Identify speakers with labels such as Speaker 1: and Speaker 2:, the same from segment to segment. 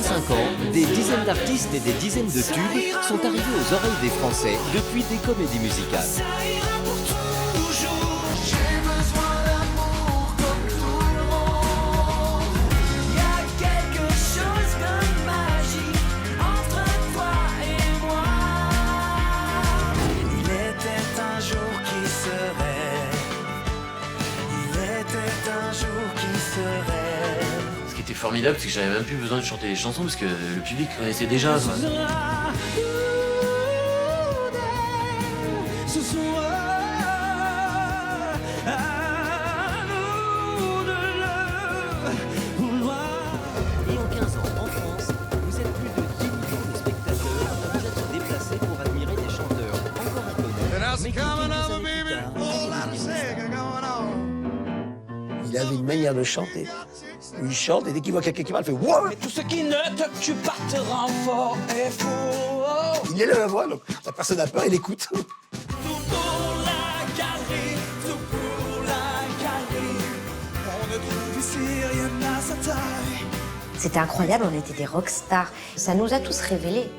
Speaker 1: 35 ans, des dizaines d'artistes et des dizaines de tubes sont arrivés aux oreilles des Français depuis des comédies musicales.
Speaker 2: Ce qui était formidable, c'est que j'avais même plus besoin de chanter les chansons parce que le public connaissait déjà. Quoi.
Speaker 1: Et en 15 ans, en France, vous êtes plus de 10 millions de spectateurs à vous être déplacés pour admirer des chanteurs encore inconnus, mais qui, quelques années plus tard,
Speaker 3: Il avait une manière de chanter. Il chante et dès qu'il voit quelqu'un qui parle, il fait wow.
Speaker 4: Mais tout ce qui ne te tue pas te rend fort et faux.
Speaker 3: Il élève la voix, donc la personne a peur, il écoute.
Speaker 4: Tout pour la galerie, tout pour la galerie. On ne trouve ici rien à sa taille.
Speaker 5: C'était incroyable, on était des rockstars. Ça nous a tous révélés.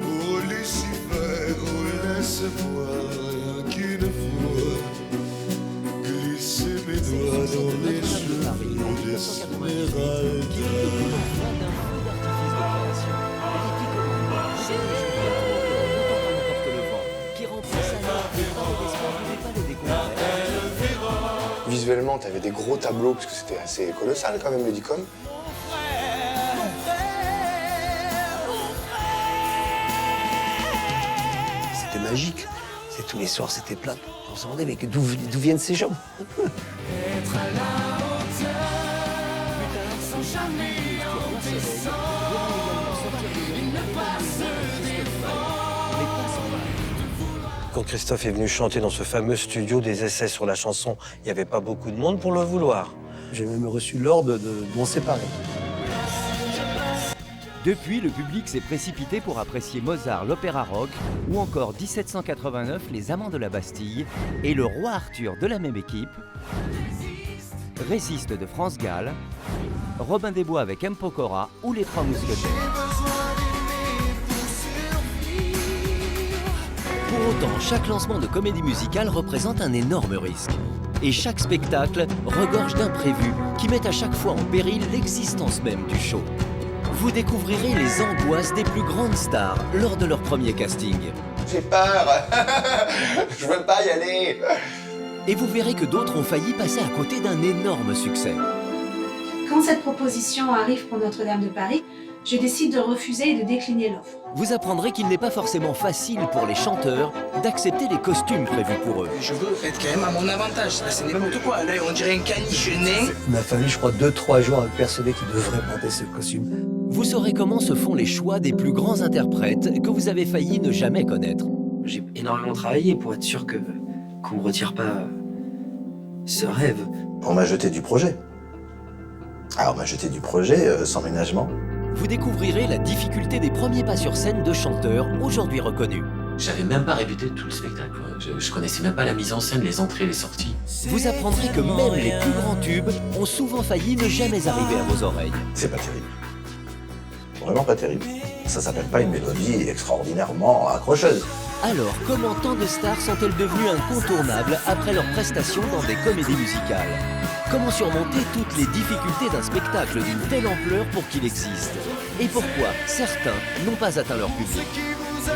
Speaker 6: Oh Lucifer, oh laisse-moi rien qu'une fois glisser mes doigts dans les cheveux d'Esmeralda.
Speaker 7: Visuellement, tu avais des gros tableaux, parce que c'était assez colossal quand même, le Dicom.
Speaker 3: C'était magique. C'est tous les soirs, c'était plein. On se demandait, mais d'où viennent ces gens?
Speaker 8: Quand Christophe est venu chanter dans ce fameux studio des essais sur la chanson, il n'y avait pas beaucoup de monde pour le vouloir.
Speaker 3: J'ai même reçu l'ordre de m'en séparer.
Speaker 1: Depuis, le public s'est précipité pour apprécier Mozart, l'opéra rock, ou encore 1789, Les Amants de la Bastille, et le Roi Arthur de la même équipe, Résiste de France Gall, Robin des Bois avec M. Pokora ou Les Trois Mousquetaires. Pour autant, chaque lancement de comédie musicale représente un énorme risque. Et chaque spectacle regorge d'imprévus qui mettent à chaque fois en péril l'existence même du show. Vous découvrirez les angoisses des plus grandes stars lors de leur premier casting.
Speaker 7: J'ai peur. Je veux pas y aller.
Speaker 1: Et vous verrez que d'autres ont failli passer à côté d'un énorme succès.
Speaker 9: Quand cette proposition arrive pour Notre-Dame de Paris, je décide de refuser et de décliner l'offre.
Speaker 1: Vous apprendrez qu'il n'est pas forcément facile pour les chanteurs d'accepter les costumes prévus pour eux.
Speaker 4: Je veux être quand même à mon avantage. Là, c'est n'importe quoi. Là, on dirait un caniche né.
Speaker 3: Il m'a fallu, je crois, 2-3 jours à me persuader qu'il devrait porter ce costume.
Speaker 1: Vous saurez comment se font les choix des plus grands interprètes que vous avez failli ne jamais connaître.
Speaker 10: J'ai énormément travaillé pour être sûr qu'on me retire pas ce rêve.
Speaker 7: On m'a jeté du projet. Alors on m'a jeté du projet sans ménagement.
Speaker 1: Vous découvrirez la difficulté des premiers pas sur scène de chanteurs aujourd'hui reconnus.
Speaker 2: J'avais même pas répété tout le spectacle. Quoi. Je connaissais même pas la mise en scène, les entrées, les sorties.
Speaker 1: Vous apprendrez que même les plus grands tubes ont souvent failli ne jamais arriver à vos oreilles.
Speaker 7: C'est pas terrible. Vraiment pas terrible. Ça s'appelle pas une mélodie extraordinairement accrocheuse.
Speaker 1: Alors, comment tant de stars sont-elles devenues incontournables après leur prestation dans des comédies musicales? Comment surmonter toutes les difficultés d'un spectacle d'une telle ampleur pour qu'il existe? Et pourquoi certains n'ont pas atteint leur public?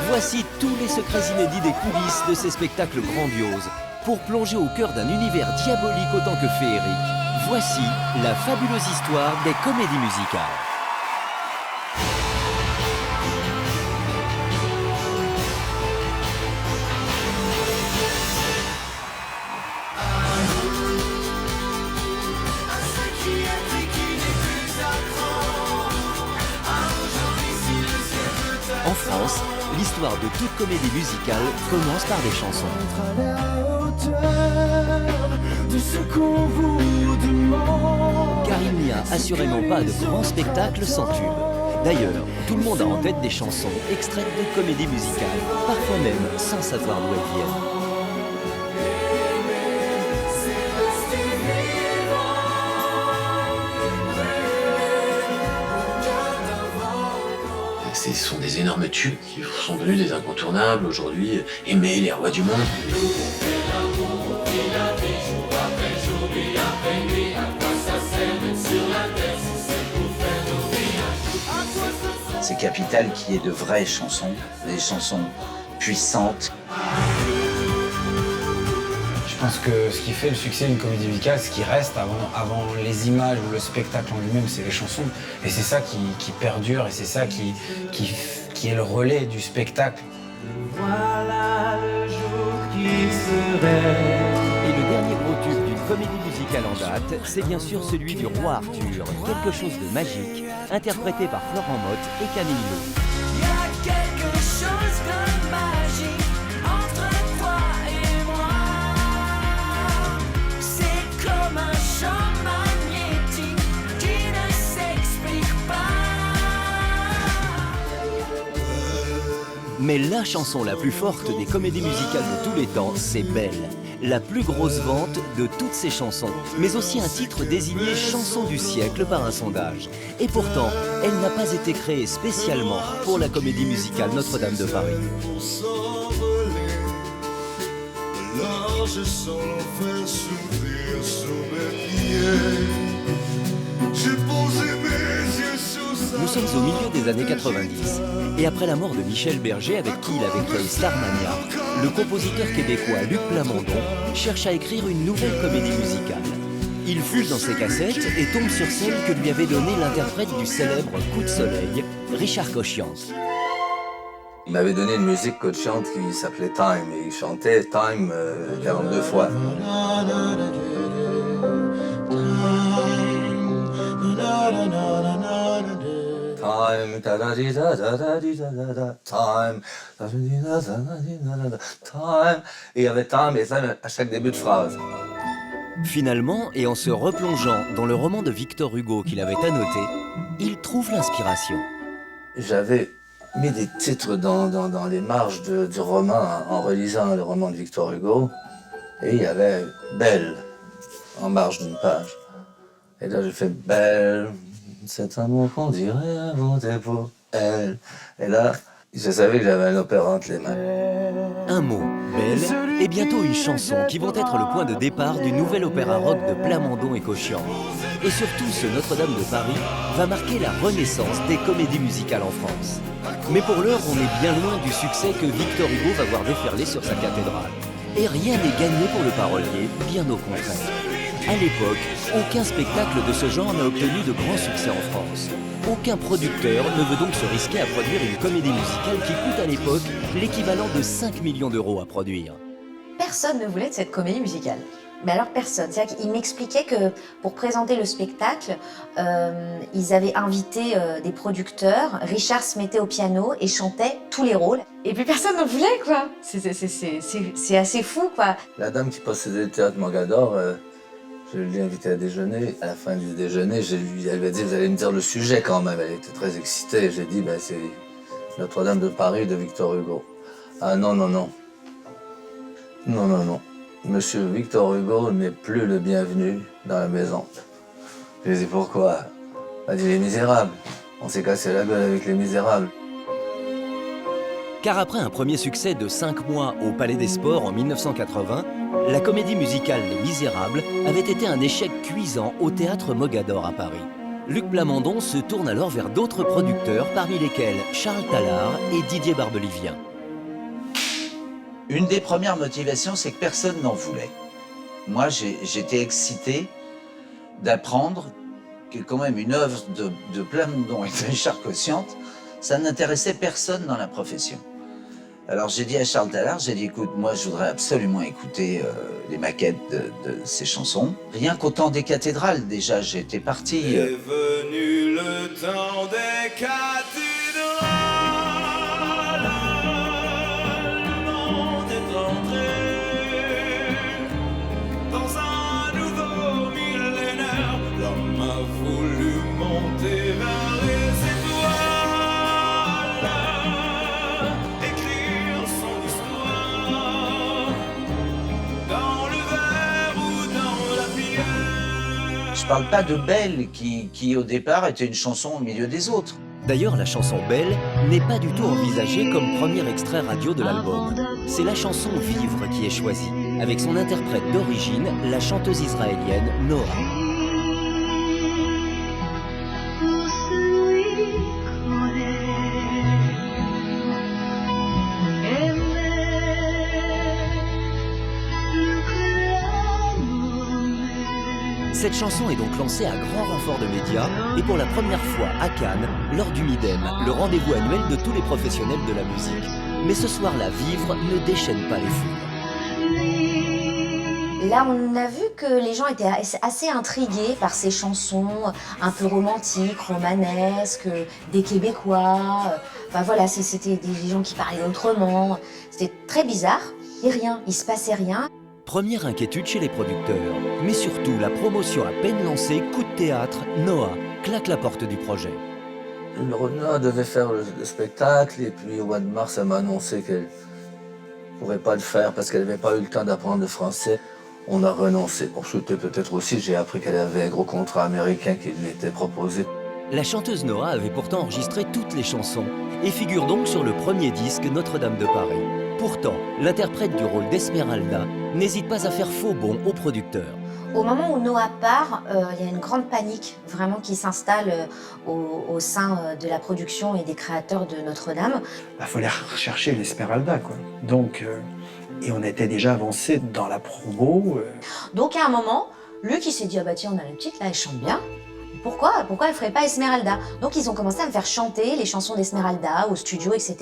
Speaker 1: Voici tous les secrets inédits des coulisses de ces spectacles grandioses, pour plonger au cœur d'un univers diabolique autant que féerique. Voici la fabuleuse histoire des comédies musicales. En France, l'histoire de toute comédie musicale commence par des chansons. Car il n'y a assurément pas de grand spectacle sans tube. D'ailleurs, tout le monde a en tête des chansons extraites de comédies musicales, parfois même sans savoir d'où elles viennent.
Speaker 2: Ce sont des énormes tubes qui sont devenus des incontournables aujourd'hui, aimés, les rois du monde.
Speaker 11: C'est Capital qui est de vraies chansons, des chansons puissantes.
Speaker 12: Je pense que ce qui fait le succès d'une comédie musicale, ce qui reste avant les images ou le spectacle en lui-même, c'est les chansons. Et c'est ça qui perdure et c'est ça qui est le relais du spectacle.
Speaker 4: Voilà le jour qui se lève.
Speaker 1: Et le dernier gros tube d'une comédie musicale en date, c'est bien sûr celui du Roi Arthur, quelque chose de magique, interprété par Florent Mott et Camille Laud.
Speaker 4: Il y a quelque chose de magique entre toi et moi. C'est comme un champ magnétique qui ne s'explique pas.
Speaker 1: Mais la chanson la plus forte des comédies musicales de tous les temps, c'est Belle. La plus grosse vente de toutes ces chansons, mais aussi un titre désigné chanson du siècle par un sondage. Et pourtant, elle n'a pas été créée spécialement pour la comédie musicale Notre-Dame de Paris. Nous sommes au milieu des années 90, et après la mort de Michel Berger, avec qui il avait créé Starmania, le compositeur québécois Luc Plamondon cherche à écrire une nouvelle comédie musicale. Il fouille dans ses cassettes et tombe sur celle que lui avait donnée l'interprète du célèbre Coup de soleil, Richard Cochiance.
Speaker 7: Il m'avait donné une musique coachante qui s'appelait Time, et il chantait Time 42 fois. Time, time, time. Et il y avait time et ça à chaque début de phrase.
Speaker 1: Finalement, et en se replongeant dans le roman de Victor Hugo qu'il avait annoté, il trouve l'inspiration.
Speaker 7: J'avais mis des titres dans les marges du roman en relisant le roman de Victor Hugo. Et il y avait Belle en marge d'une page. Et là j'ai fait Belle, c'est un mot qu'on dirait inventé pour elle. Et là, je savais que j'avais un opéra entre les mains.
Speaker 1: Un mot, Belle, et bientôt une chanson qui vont être le point de départ du nouvel opéra rock de Plamondon et Cochian. Et surtout, ce Notre-Dame de Paris va marquer la renaissance des comédies musicales en France. Mais pour l'heure, on est bien loin du succès que Victor Hugo va voir déferler sur sa cathédrale. Et rien n'est gagné pour le parolier, bien au contraire. À l'époque, aucun spectacle de ce genre n'a obtenu de grands succès en France. Aucun producteur ne veut donc se risquer à produire une comédie musicale qui coûte à l'époque l'équivalent de 5 millions d'euros à produire.
Speaker 5: Personne ne voulait de cette comédie musicale. Mais alors personne. C'est-à-dire qu'il m'expliquait que pour présenter le spectacle, ils avaient invité des producteurs. Richard se mettait au piano et chantait tous les rôles. Et puis personne n'en voulait, quoi. C'est assez fou, quoi.
Speaker 7: La dame qui possédait le théâtre Mogador, je l'ai invitée à déjeuner. À la fin du déjeuner, elle m'a dit, vous allez me dire le sujet quand même. Elle était très excitée. J'ai dit, ben, c'est Notre-Dame de Paris de Victor Hugo. Ah non, non, non. Non, non, non. Monsieur Victor Hugo n'est plus le bienvenu dans la maison. Je lui ai dit, pourquoi? Elle m'a dit, Les Misérables. On s'est cassé la gueule avec Les Misérables.
Speaker 1: Car après un premier succès de 5 mois au Palais des Sports en 1980, la comédie musicale Les Misérables avait été un échec cuisant au théâtre Mogador à Paris. Luc Plamondon se tourne alors vers d'autres producteurs, parmi lesquels Charles Tallard et Didier Barbelivien.
Speaker 11: Une des premières motivations, c'est que personne n'en voulait. Moi, j'étais excité d'apprendre que quand même une œuvre de Plamondon et de Richard Cochiante, ça n'intéressait personne dans la profession. Alors j'ai dit à Charles Tallard, j'ai dit, écoute, moi je voudrais absolument écouter les maquettes de ces chansons. Rien qu'au temps des cathédrales, déjà, j'étais parti.
Speaker 4: Est venu le temps des cathédrales.
Speaker 11: Je parle pas de Belle, qui au départ était une chanson au milieu des autres.
Speaker 1: D'ailleurs, la chanson Belle n'est pas du tout envisagée comme premier extrait radio de l'album. C'est la chanson Vivre qui est choisie, avec son interprète d'origine, la chanteuse israélienne Noah. Cette chanson est donc lancée à grand renfort de médias et pour la première fois à Cannes, lors du Midem, le rendez-vous annuel de tous les professionnels de la musique. Mais ce soir-là, Vivre ne déchaîne pas les foules.
Speaker 5: Là, on a vu que les gens étaient assez intrigués par ces chansons un peu romantiques, romanesques, des Québécois. Enfin voilà, c'était des gens qui parlaient autrement. C'était très bizarre. Et rien, il se passait rien.
Speaker 1: Première inquiétude chez les producteurs, mais surtout la promotion à peine lancée, coup de théâtre, Noah claque la porte du projet.
Speaker 7: Noah devait faire le spectacle et puis au mois de mars, elle m'a annoncé qu'elle ne pourrait pas le faire parce qu'elle n'avait pas eu le temps d'apprendre le français. On a renoncé. Pour chuter peut-être aussi, j'ai appris qu'elle avait un gros contrat américain qui lui était proposé.
Speaker 1: La chanteuse Noah avait pourtant enregistré toutes les chansons et figure donc sur le premier disque Notre-Dame de Paris. Pourtant, l'interprète du rôle d'Esmeralda n'hésite pas à faire faux bond au producteur.
Speaker 5: Au moment où Noah part, il y a une grande panique vraiment qui s'installe au sein de la production et des créateurs de Notre-Dame.
Speaker 3: Il fallait rechercher l'Esmeralda, quoi. Donc, et on était déjà avancé dans la promo.
Speaker 5: Donc à un moment, Luc il s'est dit, ah bah tiens, on a la petite là, elle chante bien. Pourquoi elle ferait pas Esmeralda? Donc ils ont commencé à me faire chanter les chansons d'Esmeralda au studio, etc.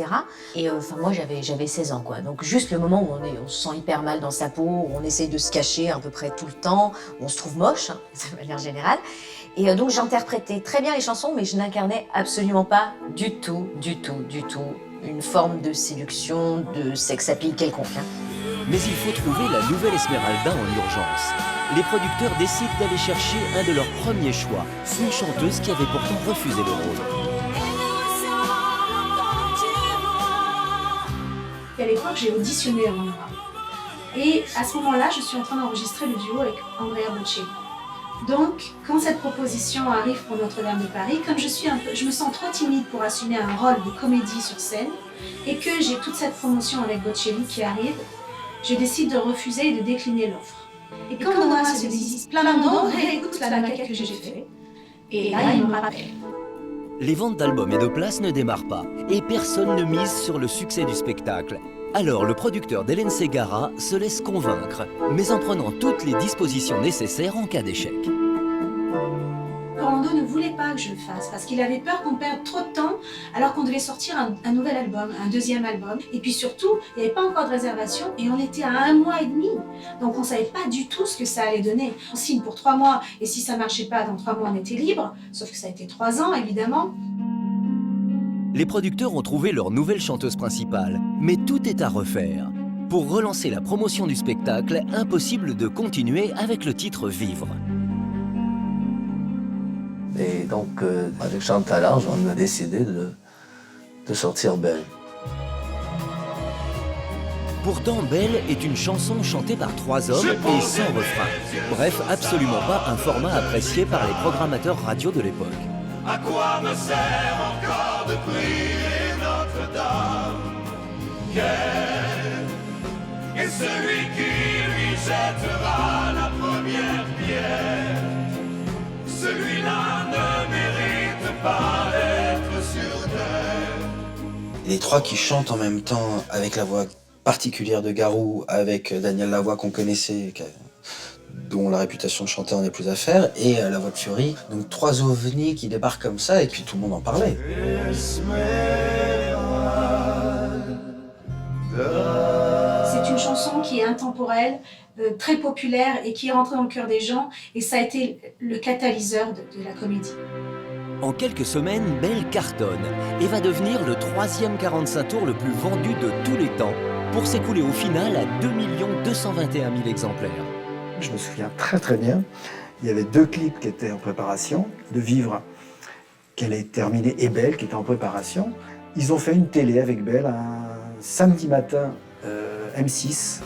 Speaker 5: Et moi j'avais 16 ans quoi. Donc juste le moment où on se sent hyper mal dans sa peau, où on essaye de se cacher à peu près tout le temps, où on se trouve moche, hein, de manière générale. Et donc j'interprétais très bien les chansons, mais je n'incarnais absolument pas du tout une forme de séduction, de sex appeal quelconque.
Speaker 1: Mais il faut trouver la nouvelle Esmeralda en urgence. Les producteurs décident d'aller chercher un de leurs premiers choix, une chanteuse qui avait pourtant refusé le rôle.
Speaker 9: Et à l'époque, j'ai auditionné avant Noah. Et à ce moment-là, je suis en train d'enregistrer le duo avec Andrea Bocelli. Donc, quand cette proposition arrive pour Notre-Dame de Paris, comme je me sens trop timide pour assumer un rôle de comédie sur scène, et que j'ai toute cette promotion avec Bocelli qui arrive, je décide de refuser et de décliner l'offre. Et quand Noah se dit plein d'endroits, réécoute la maquette que j'ai faite. Et là, il me rappelle.
Speaker 1: Les ventes d'albums et de places ne démarrent pas, et personne ne mise sur le succès du spectacle. Alors le producteur d'Hélène Ségara se laisse convaincre, mais en prenant toutes les dispositions nécessaires en cas d'échec.
Speaker 9: Orlando ne voulait pas que je le fasse parce qu'il avait peur qu'on perde trop de temps alors qu'on devait sortir un nouvel album, un deuxième album. Et puis surtout, il n'y avait pas encore de réservation et on était à 1 mois et demi. Donc on ne savait pas du tout ce que ça allait donner. On signe pour 3 mois et si ça ne marchait pas, dans 3 mois on était libre. Sauf que ça a été 3 ans évidemment.
Speaker 1: Les producteurs ont trouvé leur nouvelle chanteuse principale, mais tout est à refaire. Pour relancer la promotion du spectacle, impossible de continuer avec le titre Vivre.
Speaker 7: Et donc, avec Chantal Ange, on a décidé de sortir Belle.
Speaker 1: Pourtant, Belle est une chanson chantée par 3 hommes et sans refrain. Bref, absolument pas un format apprécié par les programmateurs radio de l'époque.
Speaker 4: À quoi me sert encore de prier Notre-Dame? Et celui qui lui jettera la première pierre, celui-là ne mérite pas d'être sur terre.
Speaker 10: Les 3 qui chantent en même temps avec la voix particulière de Garou, avec Daniel Lavoie qu'on connaissait, dont la réputation de chanteur n'est plus à faire, et la voix de Fury. Donc 3 ovnis qui débarquent comme ça et puis tout le monde en parlait.
Speaker 9: C'est une chanson qui est intemporelle, très populaire et qui est rentrée dans le cœur des gens et ça a été le catalyseur de la comédie.
Speaker 1: En quelques semaines, Belle cartonne et va devenir le 3e 45 tours le plus vendu de tous les temps pour s'écouler au final à 2 221 000 exemplaires.
Speaker 3: Je me souviens très bien, il y avait 2 clips qui étaient en préparation, de Vivre, qu'elle est terminée, et Belle qui était en préparation. Ils ont fait une télé avec Belle un samedi matin, M6.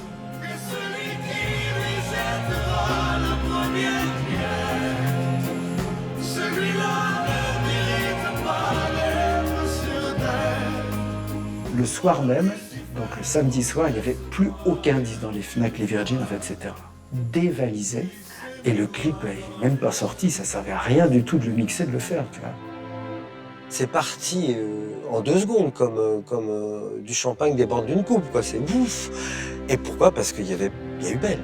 Speaker 3: le soir même, donc le samedi soir, il n'y avait plus aucun disque dans les Fnac, les Virgin, en fait, c'était dévalisé. Et le clip n'est même pas sorti, ça servait à rien du tout de le mixer, de le faire, tu vois.
Speaker 8: C'est parti en 2 secondes, comme du champagne déborde d'une coupe, quoi. C'est ouf. Et pourquoi? Parce qu'il y a eu Belle.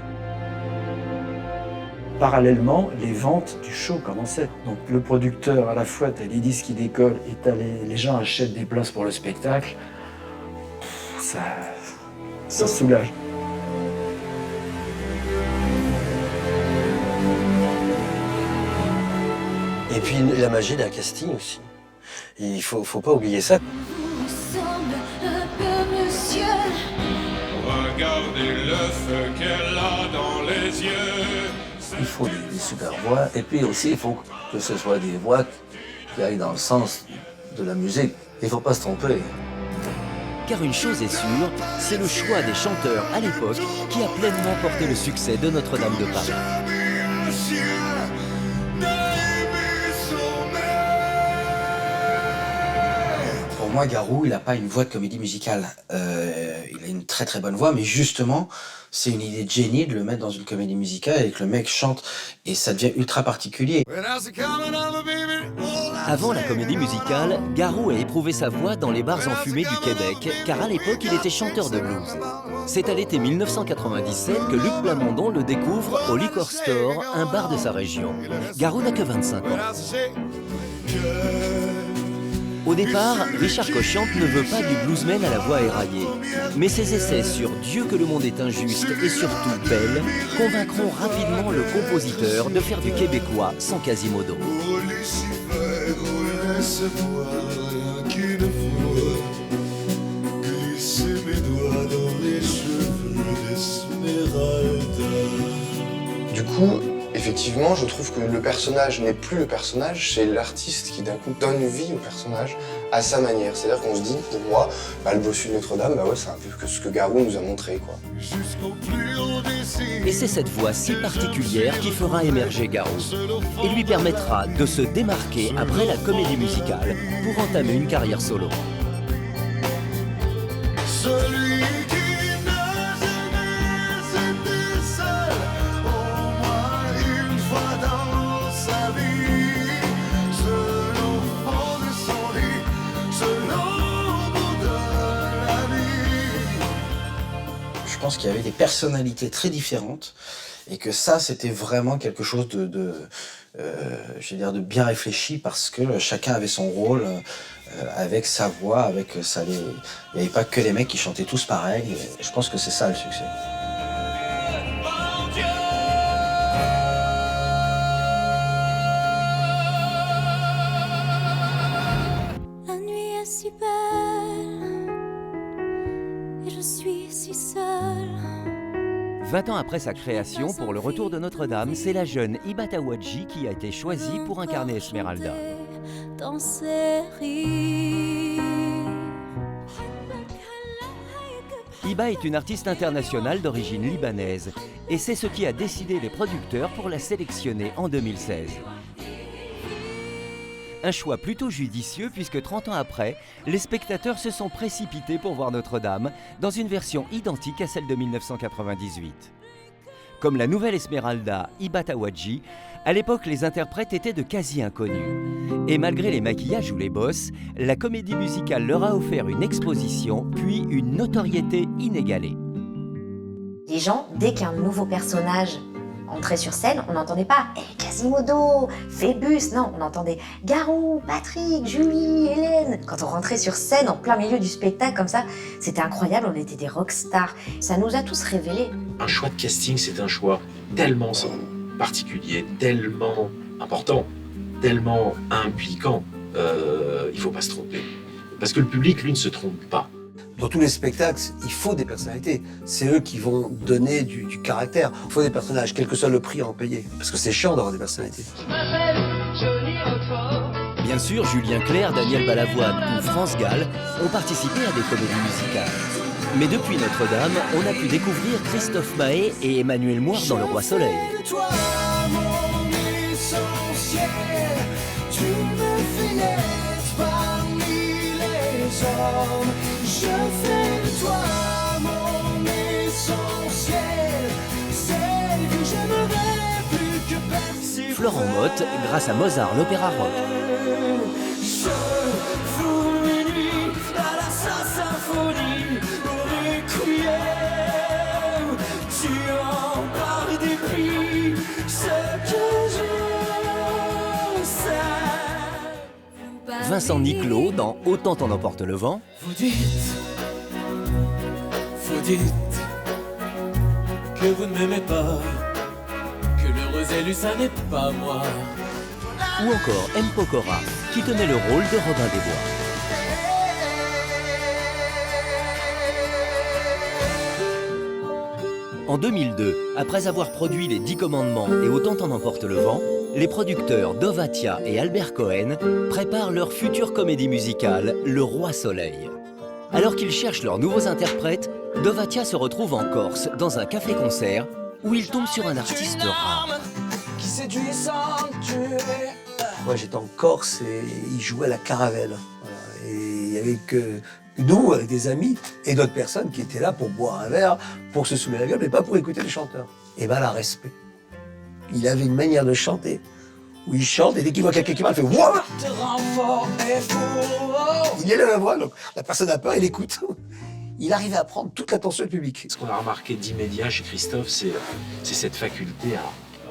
Speaker 3: Parallèlement, les ventes du show commençaient. Donc le producteur, à la fois, t'as les disques qui décollent et t'as les gens achètent des places pour le spectacle. Ça soulage.
Speaker 8: Et puis la magie d'un casting aussi. Il faut pas oublier ça.
Speaker 6: Regardez le feu qu'elle a dans les yeux.
Speaker 7: Il faut des super voix, et puis aussi il faut que ce soit des voix qui aillent dans le sens de la musique. Il ne faut pas se tromper.
Speaker 1: Car une chose est sûre, c'est le choix des chanteurs à l'époque qui a pleinement porté le succès de Notre-Dame de Paris.
Speaker 10: Pour moi, Garou, il n'a pas une voix de comédie musicale. Il a une très très bonne voix, mais justement, c'est une idée de génie de le mettre dans une comédie musicale et que le mec chante et ça devient ultra particulier.
Speaker 1: Avant la comédie musicale, Garou a éprouvé sa voix dans les bars enfumés du Québec, car à l'époque, il était chanteur de blues. C'est à l'été 1997 que Luc Plamondon le découvre au Liquor Store, un bar de sa région. Garou n'a que 25 ans. Au départ, Richard Cochiante ne veut pas du bluesman à la voix éraillée. Mais ses essais sur Dieu que le monde est injuste et surtout Belle convaincront rapidement le compositeur de faire du québécois sans Quasimodo.
Speaker 13: Du coup, effectivement, je trouve que le personnage n'est plus le personnage, c'est l'artiste qui d'un coup donne vie au personnage à sa manière. C'est-à-dire qu'on se dit, pour moi, le bossu de Notre-Dame, ouais, c'est un peu ce que Garou nous a montré, quoi.
Speaker 1: Et c'est cette voix si particulière qui fera émerger Garou et lui permettra de se démarquer après la comédie musicale pour entamer une carrière solo.
Speaker 6: Celui qui n'a jamais été seul, au moins une fois dans sa vie, seul au fond de son lit, seul au bout de la nuit.
Speaker 10: Je pense qu'il y avait des personnalités très différentes et que ça, c'était vraiment quelque chose de bien réfléchi parce que chacun avait son rôle avec sa voix, avec ça. Il n'y avait pas que les mecs qui chantaient tous pareil. Et je pense que c'est ça le succès.
Speaker 14: La nuit est si belle et je suis si seule.
Speaker 1: 20 ans après sa création, pour le retour de Notre-Dame, c'est la jeune Iba Tawadji qui a été choisie pour incarner Esmeralda.
Speaker 14: Dans ses rires.
Speaker 1: Iba est une artiste internationale d'origine libanaise et c'est ce qui a décidé les producteurs pour la sélectionner en 2016. Un choix plutôt judicieux puisque 30 ans après, les spectateurs se sont précipités pour voir Notre-Dame dans une version identique à celle de 1998. Comme la nouvelle Esmeralda, Iba Tawadji, à l'époque les interprètes étaient de quasi-inconnus. Et malgré les maquillages ou les bosses, la comédie musicale leur a offert une exposition puis une notoriété inégalée.
Speaker 5: Les gens, dès qu'un nouveau personnage entrait sur scène, on n'entendait pas hey, Quasimodo, Phébus, non, on entendait Garou, Patrick, Julie, Hélène. Quand on rentrait sur scène en plein milieu du spectacle comme ça, c'était incroyable, on était des rockstars. Ça nous a tous révélés.
Speaker 15: Un choix de casting, c'est un choix tellement particulier, tellement important, tellement impliquant. Il faut pas se tromper. Parce que le public, lui, ne se trompe pas.
Speaker 8: Dans tous les spectacles, il faut des personnalités. C'est eux qui vont donner du caractère. Il faut des personnages, quel que soit le prix à en payer. Parce que c'est chiant d'avoir des personnalités.
Speaker 1: Bien sûr, Julien Clerc, Daniel Balavoine ou France Gall ont participé à des comédies musicales. Mais depuis Notre-Dame, on a pu découvrir Christophe Maé et Emmanuel Moir dans Le Roi Soleil.
Speaker 6: Toi, mon essentiel, tu me fais naître parmi les
Speaker 4: hommes. Je fais de toi mon essentiel, celle que j'aimerais plus que personne.
Speaker 1: Florent Mott grâce à Mozart l'Opéra Rock.
Speaker 4: Je fourre mes nuits à la symphonie, au requiem. Tu en par dépit, ce que je sais.
Speaker 1: Vincent Niclot dans Autant t'en emporte le vent.
Speaker 4: Vous dites que vous ne m'aimez pas, que l'heureux élu ça n'est pas moi.
Speaker 1: Ou encore M. Pokora, qui tenait le rôle de Robin des Bois. En 2002, après avoir produit Les 10 commandements et Autant t'en emporte le vent, les producteurs Dovatia et Albert Cohen préparent leur future comédie musicale, Le Roi Soleil. Alors qu'ils cherchent leurs nouveaux interprètes, Dovatia se retrouve en Corse, dans un café-concert, où il tombe sur un artiste rare.
Speaker 4: Qui séduit sans tuer.
Speaker 8: Moi j'étais en Corse et il jouait à la Caravelle. Voilà. Et il y avait que nous, avec des amis et d'autres personnes qui étaient là pour boire un verre, pour se saouler la gueule, mais pas pour écouter les chanteurs. Et ben là, respect. Il avait une manière de chanter, où il chante et dès qu'il voit quelqu'un qui parle, il fait Wouah ! Il élève la voix, donc la personne a peur, il écoute. Il arrivait à prendre toute l'attention du public.
Speaker 15: Ce qu'on a remarqué d'immédiat chez Christophe, c'est cette faculté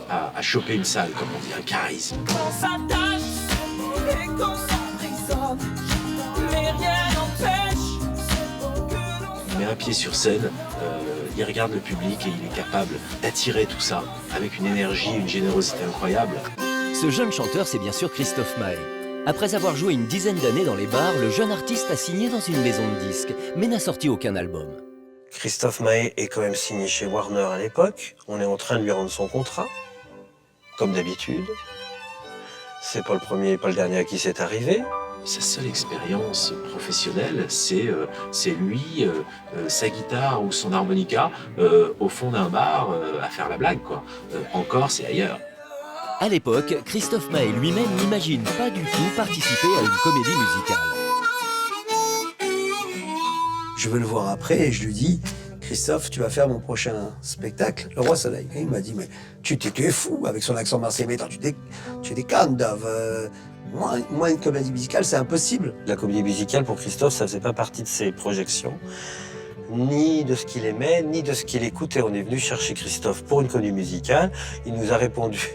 Speaker 15: à choper une salle, comme on dit, un charisme.
Speaker 4: On s'attache et qu'on s'emprisonne, mais rien n'empêche que l'on...
Speaker 15: Il met un pied sur scène, il regarde le public et il est capable d'attirer tout ça avec une énergie, une générosité incroyable.
Speaker 1: Ce jeune chanteur, c'est bien sûr Christophe Maé. Après avoir joué une dizaine d'années dans les bars, le jeune artiste a signé dans une maison de disques, mais n'a sorti aucun album.
Speaker 8: Christophe Maé est quand même signé chez Warner à l'époque. On est en train de lui rendre son contrat, comme d'habitude. C'est pas le premier et pas le dernier à qui c'est arrivé.
Speaker 15: Sa seule expérience professionnelle, c'est lui, sa guitare ou son harmonica au fond d'un bar à faire la blague, quoi. En Corse et ailleurs.
Speaker 1: À l'époque, Christophe Maé lui-même n'imagine pas du tout participer à une comédie musicale.
Speaker 8: Je veux le voir après et je lui dis Christophe, tu vas faire mon prochain spectacle, Le Roi Soleil. Et il m'a dit, mais tu es fou avec son accent marseillais, mais tu déconnes, Dove. Moi, une comédie musicale, c'est impossible. La comédie musicale, pour Christophe, ça faisait pas partie de ses projections, ni de ce qu'il aimait, ni de ce qu'il écoutait. On est venu chercher Christophe pour une comédie musicale. Il nous a répondu,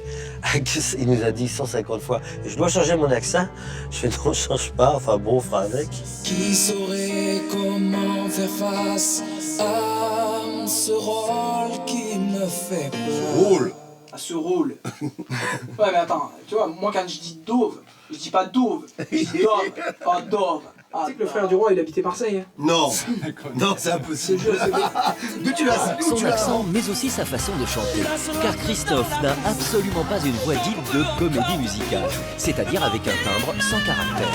Speaker 8: il nous a dit 150 fois, je dois changer mon accent. Je fais non, je change pas, enfin bon, on fera avec.
Speaker 4: Qui saurait comment faire face à ce rôle qui me fait peur?
Speaker 16: Rôle. À ce rôle. Ouais, mais attends, tu vois, moi quand je dis Dove, je dis pas Dove, je dis Dove, pas Dove. Ah, tu sais que le frère du roi, il habitait Marseille. Hein.
Speaker 8: Non, non, c'est impossible. D'où tu l'as?
Speaker 1: Son accent, mais aussi sa façon de chanter. Car Christophe n'a absolument pas une voix dite de comédie musicale, c'est-à-dire avec un timbre sans caractère.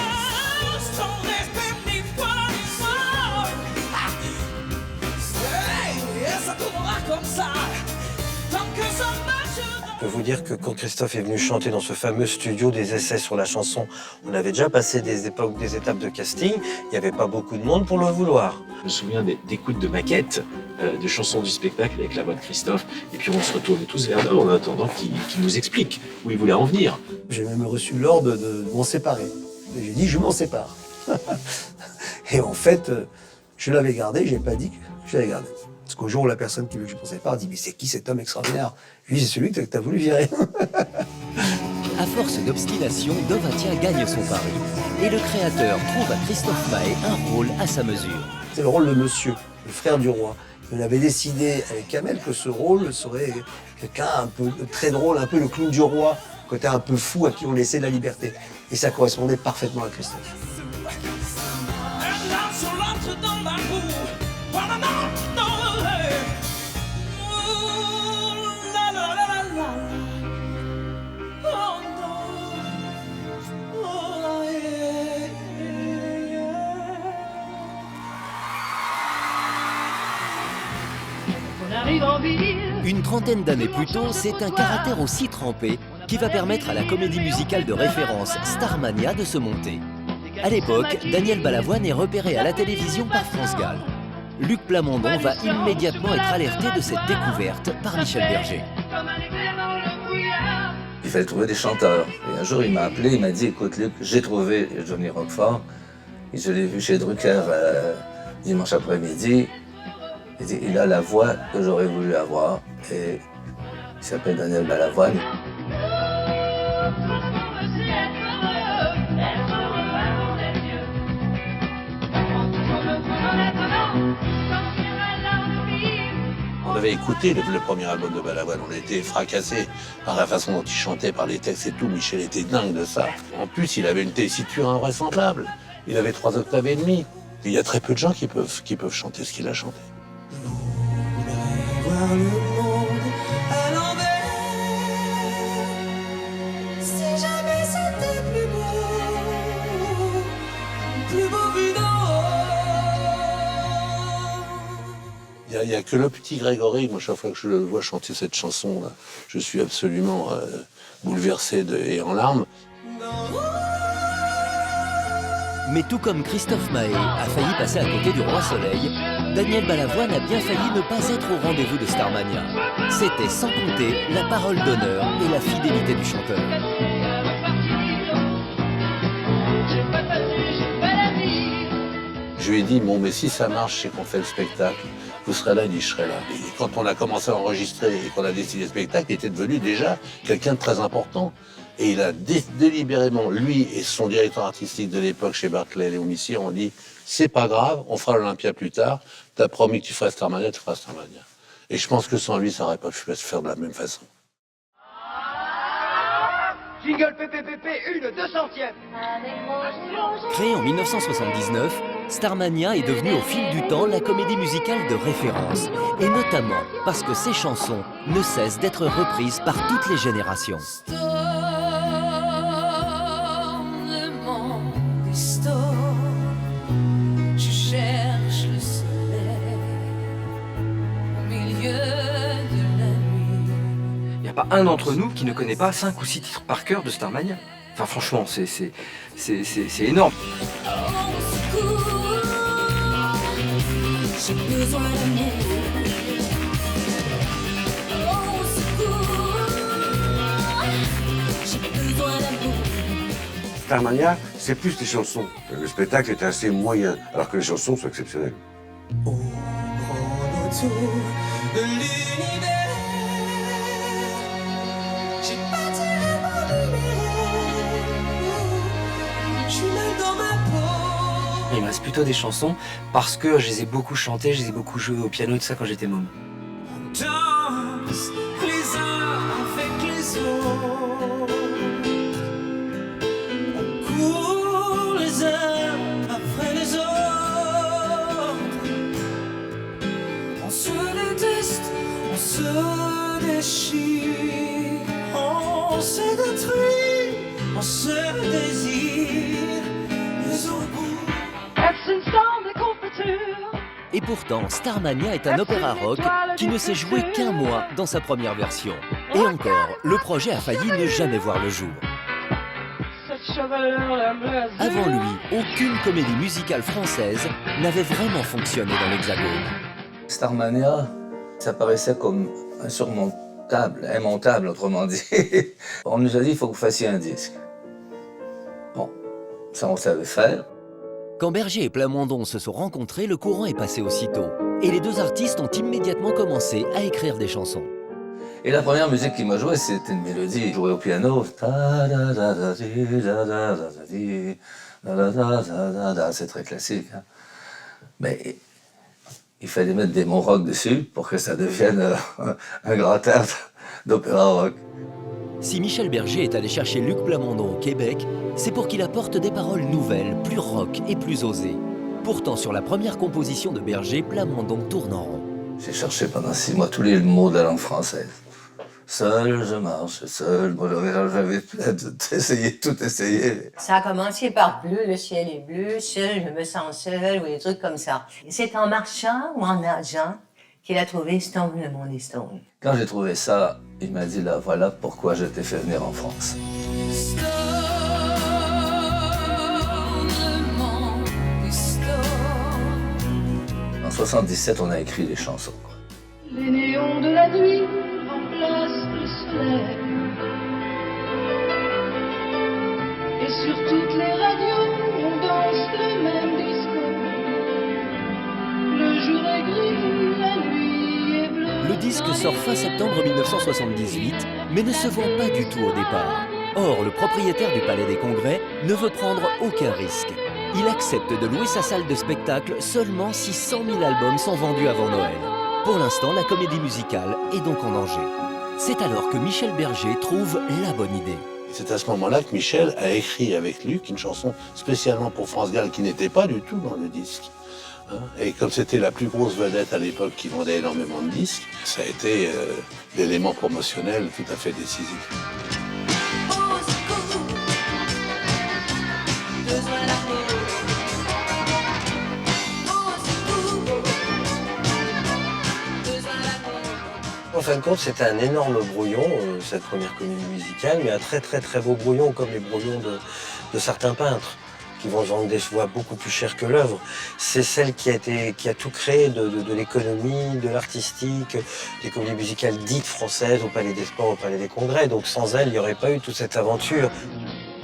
Speaker 8: Je peux vous dire que quand Christophe est venu chanter dans ce fameux studio des essais sur la chanson, on avait déjà passé des étapes de casting, il n'y avait pas beaucoup de monde pour le vouloir.
Speaker 15: Je me souviens d'écoutes de maquettes, de chansons du spectacle avec la voix de Christophe, et puis on se retournait tous vers là en attendant qu'il nous explique où il voulait en venir.
Speaker 8: J'ai même reçu l'ordre de m'en séparer. Et j'ai dit, je m'en sépare. Et en fait, je l'avais gardé, j'ai pas dit que je l'avais gardé. Parce qu'au jour où la personne qui veut que je m'en sépare dit, mais c'est qui cet homme extraordinaire? Lui, c'est celui que tu as voulu virer.
Speaker 1: À force d'obstination, Dovatia gagne son pari. Et le créateur trouve à Christophe Maé un rôle à sa mesure.
Speaker 8: C'est le rôle de monsieur, le frère du roi. On avait décidé avec Kamel que ce rôle serait quelqu'un un peu très drôle, un peu le clown du roi, côté un peu fou à qui on laissait de la liberté. Et ça correspondait parfaitement à Christophe.
Speaker 1: Une trentaine d'années plus tôt, c'est un caractère aussi trempé qui va permettre à la comédie musicale de référence Starmania de se monter. À l'époque, Daniel Balavoine est repéré à la télévision par France Gall. Luc Plamondon va immédiatement être alerté de cette découverte par Michel Berger.
Speaker 7: Il fallait trouver des chanteurs. Et un jour, il m'a appelé, il m'a dit, écoute Luc, j'ai trouvé Johnny Roquefort. Et je l'ai vu chez Drucker dimanche après-midi. Il a la voix que j'aurais voulu avoir. Et il s'appelle Daniel Balavoine.
Speaker 17: On avait écouté le premier album de Balavoine, on a été fracassés par la façon dont il chantait, par les textes et tout. Michel était dingue de ça. En plus, il avait une tessiture invraisemblable. Il avait 3 octaves et demi. Il y a très peu de gens qui peuvent chanter ce qu'il a chanté.
Speaker 4: Voir le monde à l'envers. Si jamais c'était plus beau vu d'en haut.
Speaker 17: Il n'y a que le petit Grégory. Moi, chaque fois que je le vois chanter cette chanson, là, je suis absolument bouleversé et en larmes.
Speaker 1: Mais tout comme Christophe Maé a failli passer à côté du Roi Soleil, Daniel Balavoine a bien failli ne pas être au rendez-vous de Starmania. C'était sans compter la parole d'honneur et la fidélité du chanteur.
Speaker 17: Je lui ai dit, bon, mais si ça marche, c'est qu'on fait le spectacle. Vous serez là, il dit, je serai là. Et quand on a commencé à enregistrer et qu'on a décidé le spectacle, il était devenu déjà quelqu'un de très important. Et il a délibérément, lui et son directeur artistique de l'époque chez Barclay, Léon Missier, ont dit, c'est pas grave, on fera l'Olympia plus tard. T'as promis que tu feras Starmania, tu feras Starmania. Et je pense que sans lui, ça n'aurait pas pu se faire de la même façon.
Speaker 18: Jingle PPPP, une 200e.
Speaker 1: Créé en 1979, Starmania est devenu au fil du temps la comédie musicale de référence. Et notamment parce que ses chansons ne cessent d'être reprises par toutes les générations.
Speaker 14: Je cherche le soleil au milieu de la nuit.
Speaker 19: Il n'y a pas un d'entre nous qui ne connaît pas 5 ou 6 titres par cœur de Starmania. Enfin franchement, c'est énorme.
Speaker 14: J'ai besoin d'amour. Au secours, j'ai besoin d'amour.
Speaker 20: Starmania, c'est plus des chansons. Le spectacle était assez moyen, alors que les chansons sont exceptionnelles.
Speaker 4: Autour de l'univers, j'ai pas tiré mon numéro. Je suis mal dans ma peau.
Speaker 19: Il me reste plutôt des chansons parce que je les ai beaucoup chantées, je les ai beaucoup jouées au piano, tout ça quand j'étais môme.
Speaker 4: Danse les uns avec les autres. On court les uns après les autres. On se déteste, on se déchire. On se détruit, on se désire. Les autres.
Speaker 1: Et pourtant, Starmania est un opéra rock qui ne s'est joué qu'un mois dans sa première version. Et encore, le projet a failli ne jamais voir le jour. Avant lui, aucune comédie musicale française n'avait vraiment fonctionné dans l'Hexagone.
Speaker 7: Starmania, ça paraissait comme insurmontable, immontable, autrement dit. On nous a dit, il faut que vous fassiez un disque. Bon, ça on savait faire.
Speaker 1: Quand Berger et Plamondon se sont rencontrés, le courant est passé aussitôt. Et les deux artistes ont immédiatement commencé à écrire des chansons.
Speaker 7: Et la première musique qu'il m'a jouée, c'était une mélodie jouée au piano. C'est très classique. Hein. Mais il fallait mettre des mots rock dessus pour que ça devienne un grand air d'opéra rock.
Speaker 1: Si Michel Berger est allé chercher Luc Plamondon au Québec, c'est pour qu'il apporte des paroles nouvelles, plus rock et plus osées. Pourtant, sur la première composition de Berger, Plamondon tourne en rond.
Speaker 7: J'ai cherché pendant 6 mois tous les mots de la langue française. Seul, je marche, seul. Bon, j'avais tout essayé.
Speaker 21: Ça a commencé par bleu, le ciel est bleu, seul, je me sens seul, ou des trucs comme ça. C'est en marchant ou en nageant qu'il a trouvé Stone, le monde est Stone.
Speaker 7: Quand j'ai trouvé ça, il m'a dit là, voilà pourquoi je t'ai fait venir en France.
Speaker 4: Stone,
Speaker 7: 77, on a écrit les chansons.
Speaker 14: Les néons de la nuit remplacent le soleil. Et sur toutes les radios, on danse le même disco. Le jour est gris, la nuit est bleue.
Speaker 1: Le disque sort fin septembre 1978, mais ne se vend pas du tout au départ. Or, le propriétaire du Palais des Congrès ne veut prendre aucun risque. Il accepte de louer sa salle de spectacle seulement si 100 000 albums sont vendus avant Noël. Pour l'instant, la comédie musicale est donc en danger. C'est alors que Michel Berger trouve la bonne idée.
Speaker 17: C'est à ce moment-là que Michel a écrit avec Luc une chanson spécialement pour France Gall qui n'était pas du tout dans le disque. Et comme c'était la plus grosse vedette à l'époque qui vendait énormément de disques, ça a été l'élément promotionnel tout à fait décisif.
Speaker 10: En fin de compte, c'était un énorme brouillon, cette première comédie musicale, mais un très très très beau brouillon, comme les brouillons de certains peintres, qui vont vendre des fois beaucoup plus cher que l'œuvre. C'est celle qui a tout créé de l'économie, de l'artistique, des comédies musicales dites françaises au Palais des Sports, au Palais des Congrès. Donc sans elle, il n'y aurait pas eu toute cette aventure.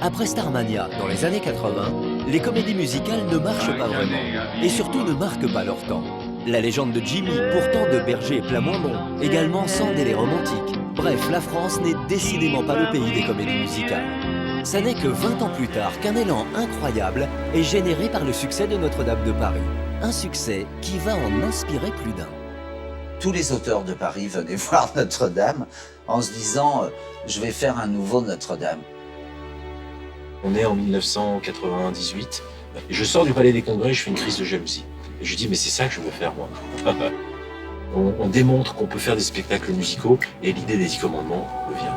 Speaker 1: Après Starmania, dans les années 80, les comédies musicales ne marchent pas vraiment, et surtout ne marquent pas leur temps. La légende de Jimmy, pourtant de Berger et Plamondon, également sans délai romantique. Bref, la France n'est décidément pas le pays des comédies musicales. Ça n'est que 20 ans plus tard qu'un élan incroyable est généré par le succès de Notre-Dame de Paris. Un succès qui va en inspirer plus d'un.
Speaker 11: Tous les auteurs de Paris venaient voir Notre-Dame en se disant je vais faire un nouveau Notre-Dame.
Speaker 15: On est en 1998, et je sors du Palais des Congrès, je fais une crise de jalousie. Et je dis, mais c'est ça que je veux faire, moi. on démontre qu'on peut faire des spectacles musicaux, et l'idée des 10 commandements me vient.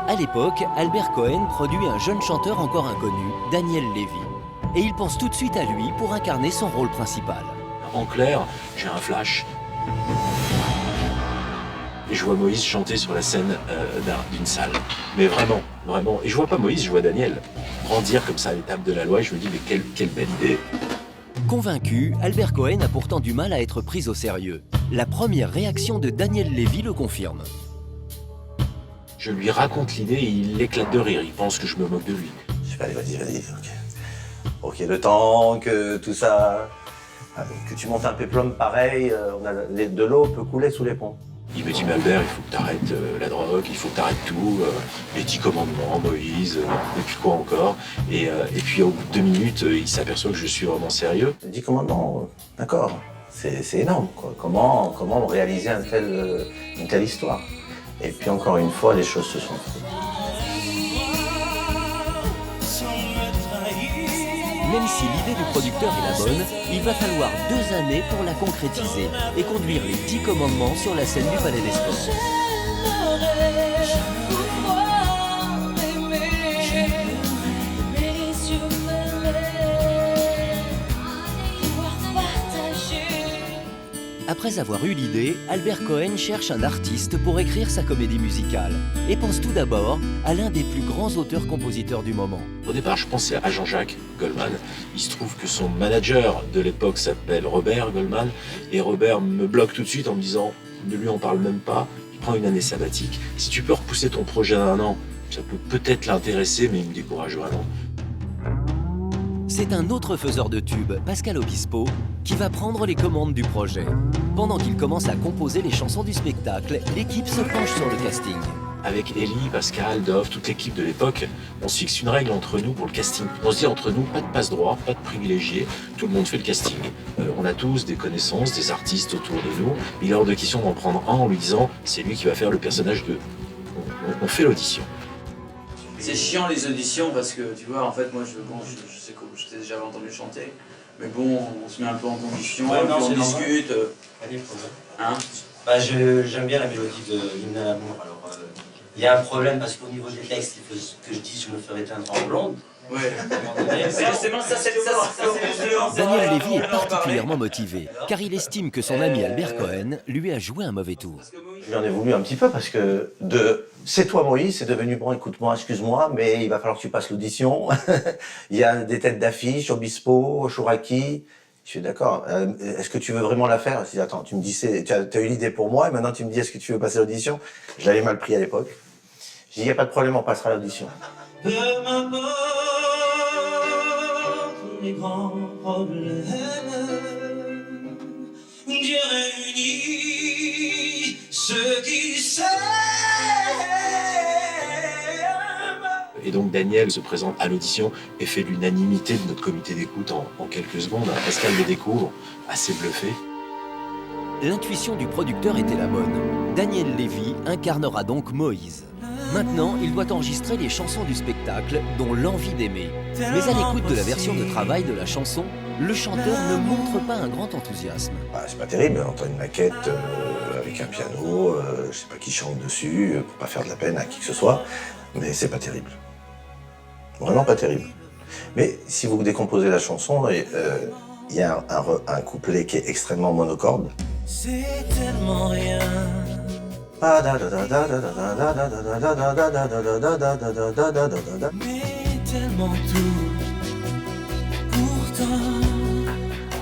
Speaker 1: À l'époque, Albert Cohen produit un jeune chanteur encore inconnu, Daniel Lévy. Et il pense tout de suite à lui pour incarner son rôle principal.
Speaker 15: En clair, j'ai un flash. Et je vois Moïse chanter sur la scène d'une salle. Mais vraiment, vraiment. Et je vois pas Moïse, je vois Daniel grandir comme ça à l'étape de la loi. Et je me dis, mais quelle belle idée.
Speaker 1: Convaincu, Albert Cohen a pourtant du mal à être pris au sérieux. La première réaction de Daniel Lévy le confirme.
Speaker 15: Je lui raconte l'idée et il éclate de rire. Il pense que je me moque de lui.
Speaker 10: Allez, vas-y. Ok, le temps que tout ça... Que tu montes un péplum pareil, de l'eau peut couler sous les ponts.
Speaker 15: Il me dit, mais Albert, il faut que tu arrêtes la drogue, il faut que tu arrêtes tout, les 10 commandements, Moïse, et puis quoi encore. Et puis au bout de 2 minutes, il s'aperçoit que je suis vraiment sérieux.
Speaker 10: 10 commandements, d'accord, c'est énorme, quoi. Comment réaliser une telle histoire? Et puis encore une fois, les choses se sont faites.
Speaker 1: Même si l'idée du producteur est la bonne, il va falloir 2 années pour la concrétiser et conduire les 10 commandements sur la scène du Palais des Sports. Après avoir eu l'idée, Albert Cohen cherche un artiste pour écrire sa comédie musicale et pense tout d'abord à l'un des plus grands auteurs-compositeurs du moment.
Speaker 15: Au départ, je pensais à Jean-Jacques Goldman. Il se trouve que son manager de l'époque s'appelle Robert Goldman et Robert me bloque tout de suite en me disant ne lui en parle même pas, il prend une année sabbatique. Si tu peux repousser ton projet d'1 an, ça peut peut-être l'intéresser, mais il me décourage vraiment.
Speaker 1: C'est un autre faiseur de tubes, Pascal Obispo, qui va prendre les commandes du projet. Pendant qu'il commence à composer les chansons du spectacle, l'équipe se penche sur le casting.
Speaker 15: Avec Elie, Pascal, Dove, toute l'équipe de l'époque, on se fixe une règle entre nous pour le casting. On se dit entre nous, pas de passe-droit, pas de privilégiés, tout le monde fait le casting. On a tous des connaissances, des artistes autour de nous. Il est hors de question d'en prendre un en lui disant c'est lui qui va faire le personnage de... On fait l'audition.
Speaker 2: C'est chiant les auditions parce que tu vois, en fait, moi je sais que je t'ai déjà entendu chanter, mais bon, on se met un peu en condition,
Speaker 10: Ouais, non,
Speaker 2: puis on
Speaker 10: c'est
Speaker 2: discute. Hein?
Speaker 10: Bah, j'aime bien la mélodie de Hymne à l'amour. Alors, il y a un problème parce qu'au niveau des textes, il faut que je dise je me ferai teindre en blonde.
Speaker 2: Ouais. C'est justement ça, c'est
Speaker 1: Daniel Lévy est particulièrement motivé, car il estime que son ami Albert Cohen lui a joué un mauvais tour.
Speaker 10: Je lui en ai voulu un petit peu parce que c'est toi Moïse, c'est devenu bon, écoute-moi, excuse-moi, mais il va falloir que tu passes l'audition. Il y a des têtes d'affiche, Obispo, Chouraki,
Speaker 12: Je suis d'accord. Est-ce que tu veux vraiment la faire? Je dis, attends, tu me dis, tu as eu l'idée pour moi, et maintenant tu me dis, est-ce que tu veux passer l'audition? Je l'avais mal pris à l'époque. Je dis, il n'y a pas de problème, on passera l'audition.
Speaker 4: Peu m'importe les grands problèmes, Dieu réunit ceux qui s'aiment.
Speaker 15: Et donc Daniel se présente à l'audition et fait l'unanimité de notre comité d'écoute en quelques secondes. Pascal le découvre, assez bluffé.
Speaker 1: L'intuition du producteur était la bonne. Daniel Lévy incarnera donc Moïse. Maintenant, il doit enregistrer les chansons du spectacle, dont L'envie d'aimer. Mais à l'écoute de la version de travail de la chanson, le chanteur ne montre pas un grand enthousiasme.
Speaker 12: C'est pas terrible, on entend une maquette avec un piano, je sais pas qui chante dessus, pour pas faire de la peine à qui que ce soit, mais c'est pas terrible. Vraiment pas terrible. Mais si vous décomposez la chanson, il y a un couplet qui est extrêmement monocorde.
Speaker 4: C'est tellement rien. Mais tellement tout. Pourtant.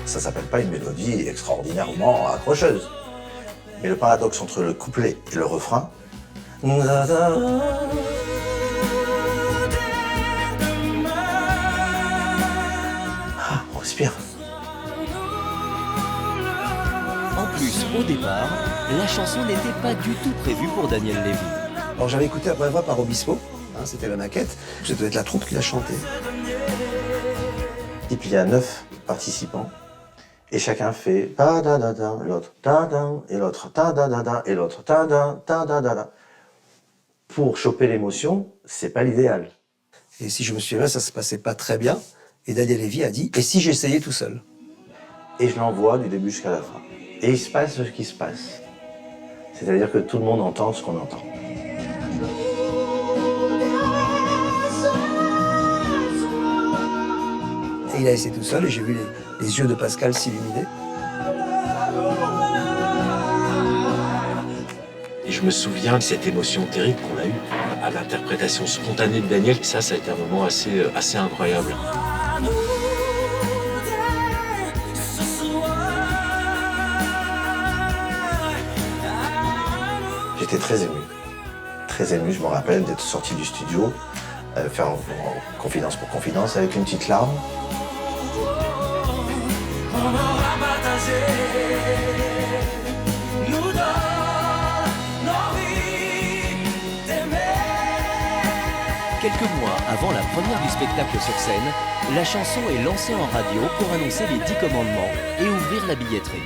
Speaker 12: Ça s'appelle pas une mélodie extraordinairement accrocheuse. Mais le paradoxe entre le couplet et le refrain. On respire.
Speaker 1: En plus, au départ, la chanson n'était pas du tout prévue pour Daniel Lévy.
Speaker 8: Alors j'avais écouté la première fois par Obispo, hein, c'était la maquette. Ça devait être la troupe qui l'a chanté.
Speaker 12: Et puis il y a 9 participants. Et chacun fait ta da da da, l'autre ta da, et l'autre ta da da da, et l'autre ta da da da. Pour choper l'émotion, c'est pas l'idéal.
Speaker 8: Et si je me souviens, ça se passait pas très bien. Et Daniel Lévy a dit, et si j'essayais tout seul?
Speaker 12: Et je l'envoie du début jusqu'à la fin. Et il se passe ce qui se passe. C'est-à-dire que tout le monde entend ce qu'on entend.
Speaker 8: Et il a essayé tout seul, et j'ai vu les yeux de Pascal s'illuminer.
Speaker 15: Et je me souviens de cette émotion terrible qu'on a eue à l'interprétation spontanée de Daniel. Et ça a été un moment assez incroyable.
Speaker 12: J'étais très ému. Très ému, je me rappelle d'être sorti du studio, faire en confidence pour confidence avec une petite larme.
Speaker 4: On aura partagé, nous donne envie d'aimer.
Speaker 1: Quelques mois avant la première du spectacle sur scène, la chanson est lancée en radio pour annoncer les 10 commandements et ouvrir la billetterie.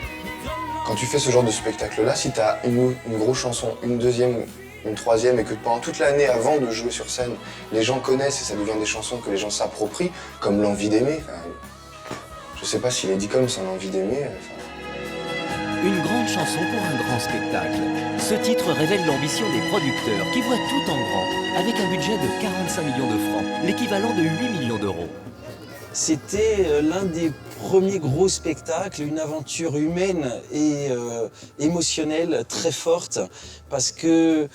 Speaker 13: Quand tu fais ce genre de spectacle-là, si tu as une grosse chanson, une deuxième, une troisième, et que pendant toute l'année avant de jouer sur scène, les gens connaissent et ça devient des chansons que les gens s'approprient, comme L'envie d'aimer. Je sais pas s'il est dit comme ça, L'envie d'aimer.
Speaker 1: Une grande chanson pour un grand spectacle. Ce titre révèle l'ambition des producteurs qui voient tout en grand, avec un budget de 45 millions de francs, l'équivalent de 8 millions d'euros.
Speaker 10: C'était l'un des premiers gros spectacles, une aventure humaine et émotionnelle très forte, parce que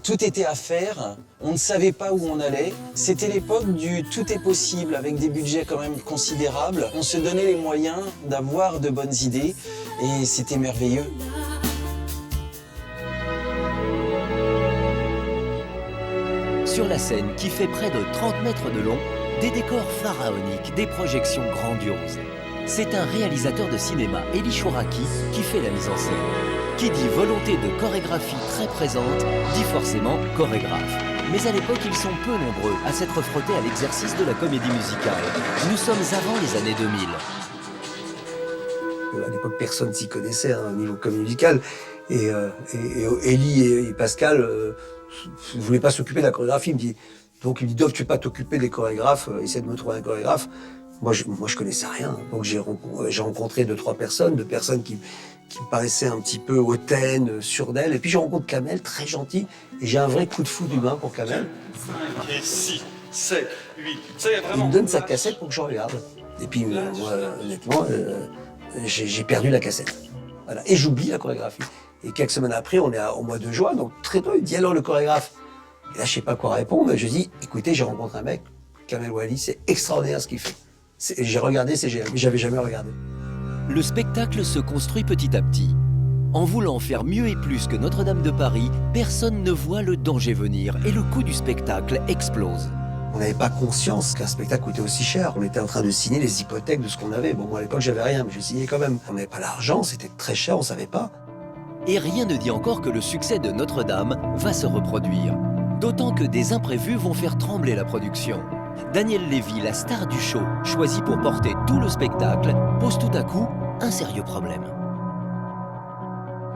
Speaker 10: tout était à faire, on ne savait pas où on allait. C'était l'époque du tout est possible, avec des budgets quand même considérables. On se donnait les moyens d'avoir de bonnes idées, et c'était merveilleux.
Speaker 1: Sur la scène, qui fait près de 30 mètres de long, des décors pharaoniques, des projections grandioses. C'est un réalisateur de cinéma, Elie Chouraki, qui fait la mise en scène. Qui dit volonté de chorégraphie très présente, dit forcément chorégraphe. Mais à l'époque, ils sont peu nombreux à s'être frottés à l'exercice de la comédie musicale. Nous sommes avant les années 2000.
Speaker 8: À l'époque, personne s'y connaissait au niveau comédie musicale. Et Elie et Pascal ne voulaient pas s'occuper de la chorégraphie. Donc il me dit, Dov, tu ne veux pas t'occuper des chorégraphes, essaie de me trouver un chorégraphe. Moi, je connaissais rien. Donc j'ai rencontré deux personnes qui me paraissaient un petit peu hautaines, sûres d'elles. Et puis je rencontre Kamel, très gentil. Et j'ai un vrai coup de fou d'humain pour Kamel.
Speaker 22: 5 et 6, 7, 8. Ça y est,
Speaker 8: Il
Speaker 22: vraiment.
Speaker 8: me donne sa cassette pour que je regarde. Et puis moi, honnêtement, j'ai perdu la cassette. Voilà. Et j'oublie la chorégraphie. Et quelques semaines après, on est au mois de juin, donc très tôt, il dit alors le chorégraphe. Et là, je sais pas quoi répondre. Je dis, écoutez, j'ai rencontré un mec, Kamel Wally, c'est extraordinaire ce qu'il fait. J'ai regardé CGM, mais j'avais jamais regardé.
Speaker 1: Le spectacle se construit petit à petit. En voulant faire mieux et plus que Notre-Dame de Paris, personne ne voit le danger venir et le coût du spectacle explose.
Speaker 8: On n'avait pas conscience qu'un spectacle coûtait aussi cher. On était en train de signer les hypothèques de ce qu'on avait. Bon, moi à l'époque j'avais rien, mais j'ai signé quand même. On n'avait pas l'argent, c'était très cher, on savait pas.
Speaker 1: Et rien ne dit encore que le succès de Notre-Dame va se reproduire. D'autant que des imprévus vont faire trembler la production. Daniel Lévy, la star du show, choisi pour porter tout le spectacle, pose tout à coup un sérieux problème.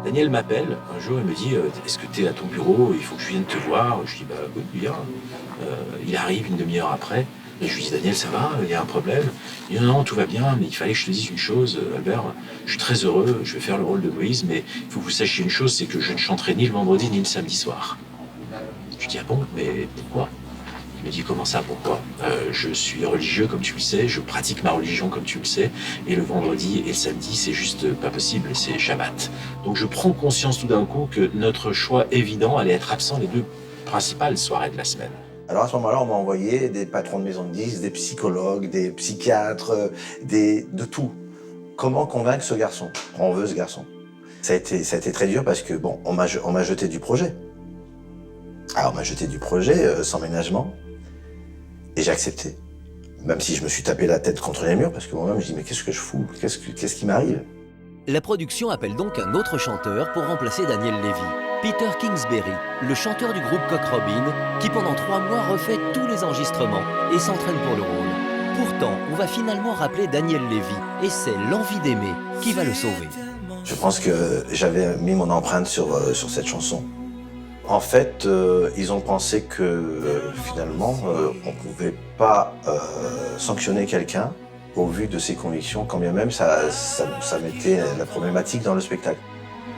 Speaker 15: Daniel m'appelle un jour et me dit est-ce que tu es à ton bureau, il faut que je vienne te voir. Je dis bah oui, viens. Il arrive une demi-heure après et je lui dis Daniel, ça va, il y a un problème. Il dit non, tout va bien, mais il fallait que je te dise une chose, Albert, je suis très heureux, je vais faire le rôle de Moïse, mais il faut que vous sachiez une chose, c'est que je ne chanterai ni le vendredi ni le samedi soir. Je dis ah bon, mais pourquoi? Il me dit comment ça, pourquoi? Je suis religieux comme tu le sais, je pratique ma religion comme tu le sais, et le vendredi et le samedi c'est juste pas possible, c'est Shabbat. Donc je prends conscience tout d'un coup que notre choix évident allait être absent les 2 principales soirées de la semaine.
Speaker 12: Alors à ce moment-là, on m'a envoyé des patrons de maisons de disques, des psychologues, des psychiatres, de tout. Comment convaincre ce garçon? On veut ce garçon. Ça a été très dur parce que bon, on m'a jeté du projet. Alors on m'a jeté du projet sans ménagement. Et j'ai accepté. Même si je me suis tapé la tête contre les murs, parce que moi-même, je dis, mais qu'est-ce que je fous? Qu'est-ce qui m'arrive?
Speaker 1: La production appelle donc un autre chanteur pour remplacer Daniel Lévy, Peter Kingsbury, le chanteur du groupe Cock Robin, qui pendant 3 mois refait tous les enregistrements et s'entraîne pour le rôle. Pourtant, on va finalement rappeler Daniel Lévy, et c'est l'envie d'aimer qui va le sauver.
Speaker 12: Je pense que j'avais mis mon empreinte sur cette chanson. En fait, ils ont pensé que finalement, on ne pouvait pas sanctionner quelqu'un au vu de ses convictions, quand bien même ça mettait la problématique dans le spectacle.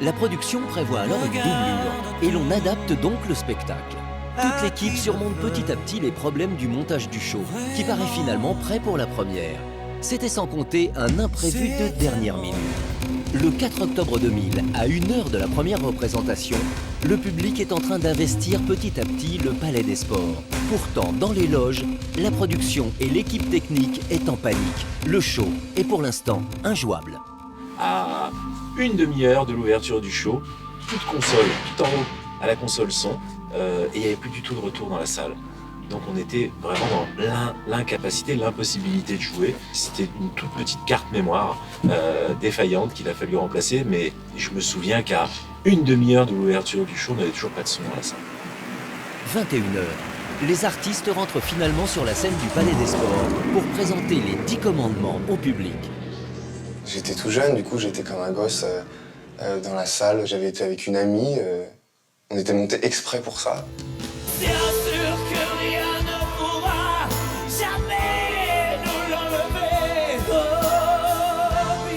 Speaker 1: La production prévoit alors une doublure, et l'on adapte donc le spectacle. Toute l'équipe surmonte petit à petit les problèmes du montage du show, qui paraît finalement prêt pour la première. C'était sans compter un imprévu de dernière minute. Le 4 octobre 2000, à 1 heure de la première représentation, le public est en train d'investir petit à petit le Palais des Sports. Pourtant, dans les loges, la production et l'équipe technique est en panique. Le show est pour l'instant injouable.
Speaker 15: À une demi-heure de l'ouverture du show, toute console, tout en haut à la console son, et il n'y avait plus du tout de retour dans la salle. Donc on était vraiment dans l'incapacité, l'impossibilité de jouer. C'était une toute petite carte mémoire défaillante qu'il a fallu remplacer, mais je me souviens qu'à une demi-heure de l'ouverture du show, on n'avait toujours pas de son dans la salle.
Speaker 1: 21h, les artistes rentrent finalement sur la scène du Palais des Sports pour présenter les 10 commandements au public.
Speaker 13: J'étais tout jeune, du coup j'étais comme un gosse dans la salle, j'avais été avec une amie, on était monté exprès pour ça.
Speaker 4: Bien sûr que rien ne pourra jamais nous l'enlever. Oh,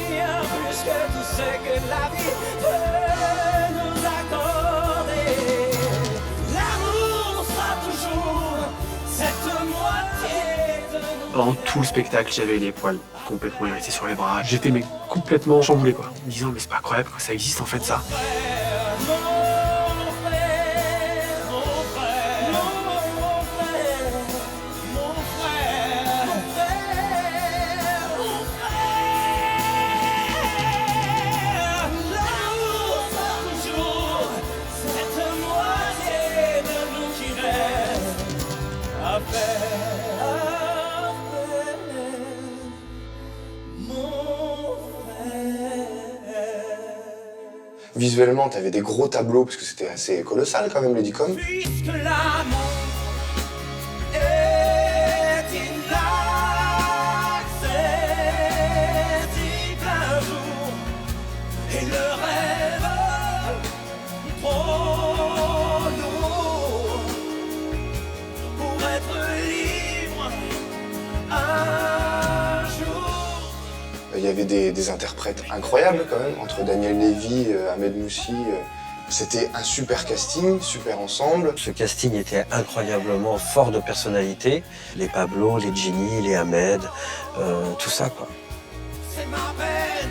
Speaker 4: bien plus que tout ce que la vie peut nous accorder. L'amour sera toujours cette moitié de nous.
Speaker 16: Pendant tout le spectacle, j'avais les poils complètement hérissés sur les bras. J'étais mais complètement chamboulé quoi. En me disant mais c'est pas incroyable que ça existe en fait ça.
Speaker 13: Visuellement, t'avais des gros tableaux, parce que c'était assez colossal quand même, le DICOM.
Speaker 4: Puisque l'amour est inaccessible un jour, et le rêve trop lourd pour être libre un jour.
Speaker 13: Il y avait des interprètes incroyables quand même, entre Daniel Lévy, Ahmed Moussi. C'était un super casting, super ensemble.
Speaker 10: Ce casting était incroyablement fort de personnalité. Les Pablo, les Ginny, les Ahmed, tout ça quoi.
Speaker 4: C'est ma peine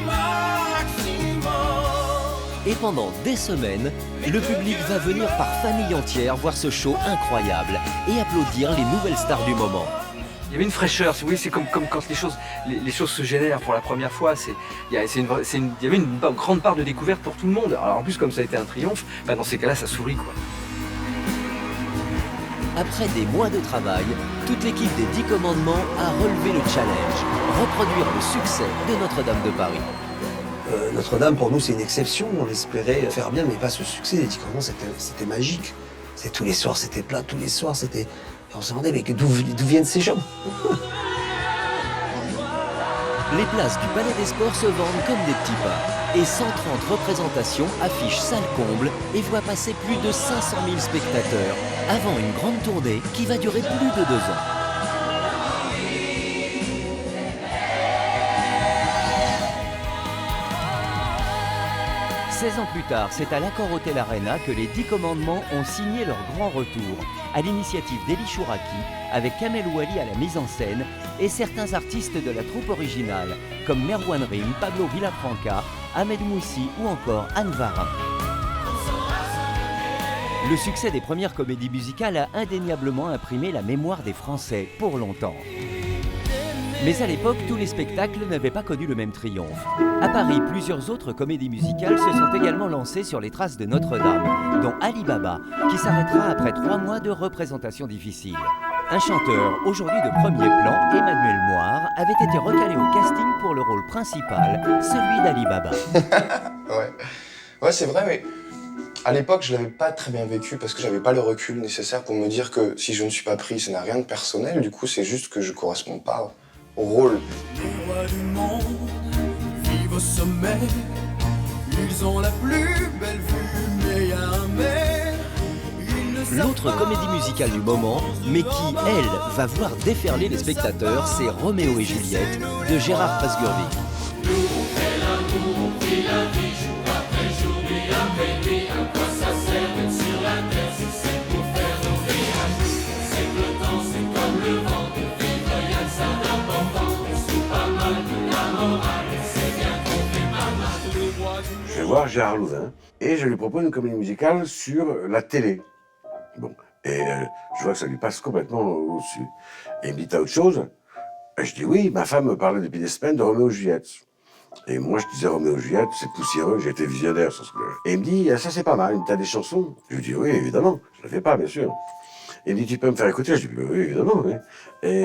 Speaker 4: maximum.
Speaker 1: Et pendant des semaines, le public va venir par famille entière voir ce show incroyable et applaudir les nouvelles stars du moment.
Speaker 19: Il y avait une fraîcheur, oui, c'est comme quand les choses se génèrent pour la première fois. Il y avait une grande part de découverte pour tout le monde. Alors en plus, comme ça a été un triomphe, bah dans ces cas-là, ça sourit, quoi.
Speaker 1: Après des mois de travail, toute l'équipe des 10 commandements a relevé le challenge, reproduire le succès de Notre-Dame de Paris.
Speaker 8: Notre-Dame, pour nous, c'est une exception. On espérait faire bien, mais pas ce succès. Les 10 commandements, c'était magique. Tous les soirs, c'était plein. Tous les soirs, c'était... On se demandait, mais d'où viennent ces gens?
Speaker 1: Les places du Palais des Sports se vendent comme des petits pains. Et 130 représentations affichent salle comble et voient passer plus de 500 000 spectateurs avant une grande tournée qui va durer plus de 2 ans. « 16 ans plus tard, c'est à l'Accor Hotel Arena que les 10 commandements ont signé leur grand retour, à l'initiative d'Eli Chouraki, avec Kamel Ouali à la mise en scène et certains artistes de la troupe originale, comme Merwan Rim, Pablo Villafranca, Ahmed Moussi ou encore Anne Varin. Le succès des premières comédies musicales a indéniablement imprimé la mémoire des Français pour longtemps. Mais à l'époque, tous les spectacles n'avaient pas connu le même triomphe. À Paris, plusieurs autres comédies musicales se sont également lancées sur les traces de Notre-Dame, dont Ali Baba, qui s'arrêtera après 3 mois de représentations difficiles. Un chanteur, aujourd'hui de premier plan, Emmanuel Moire, avait été recalé au casting pour le rôle principal, celui d'Ali Baba.
Speaker 13: Ouais, c'est vrai, mais à l'époque, je l'avais pas très bien vécu parce que j'avais pas le recul nécessaire pour me dire que si je ne suis pas pris, ça n'a rien de personnel. Du coup, c'est juste que je corresponds pas au rôle.
Speaker 4: Les rois du monde vivent au sommet. Ils ont la plus belle vue, mais y a un mais.
Speaker 1: L'autre comédie musicale du moment, mais qui, elle, va voir déferler les spectateurs, c'est Roméo et Juliette de Gérard Presgurvic.
Speaker 20: Je vais voir Gérard Louvain et je lui propose une comédie musicale sur la télé. Bon, et je vois que ça lui passe complètement au-dessus. Et il me dit, t'as autre chose? Et je dis oui, ma femme me parlait depuis des semaines de Roméo et Juliette. Et moi je disais Roméo et Juliette, c'est poussiéreux, j'ai été visionnaire sur ce coup-là. Et il me dit, ça c'est pas mal, t'as des chansons? Je lui dis oui, évidemment, je ne le fais pas, bien sûr. Il me dit, tu peux me faire écouter? Je dis oui, évidemment, oui. Et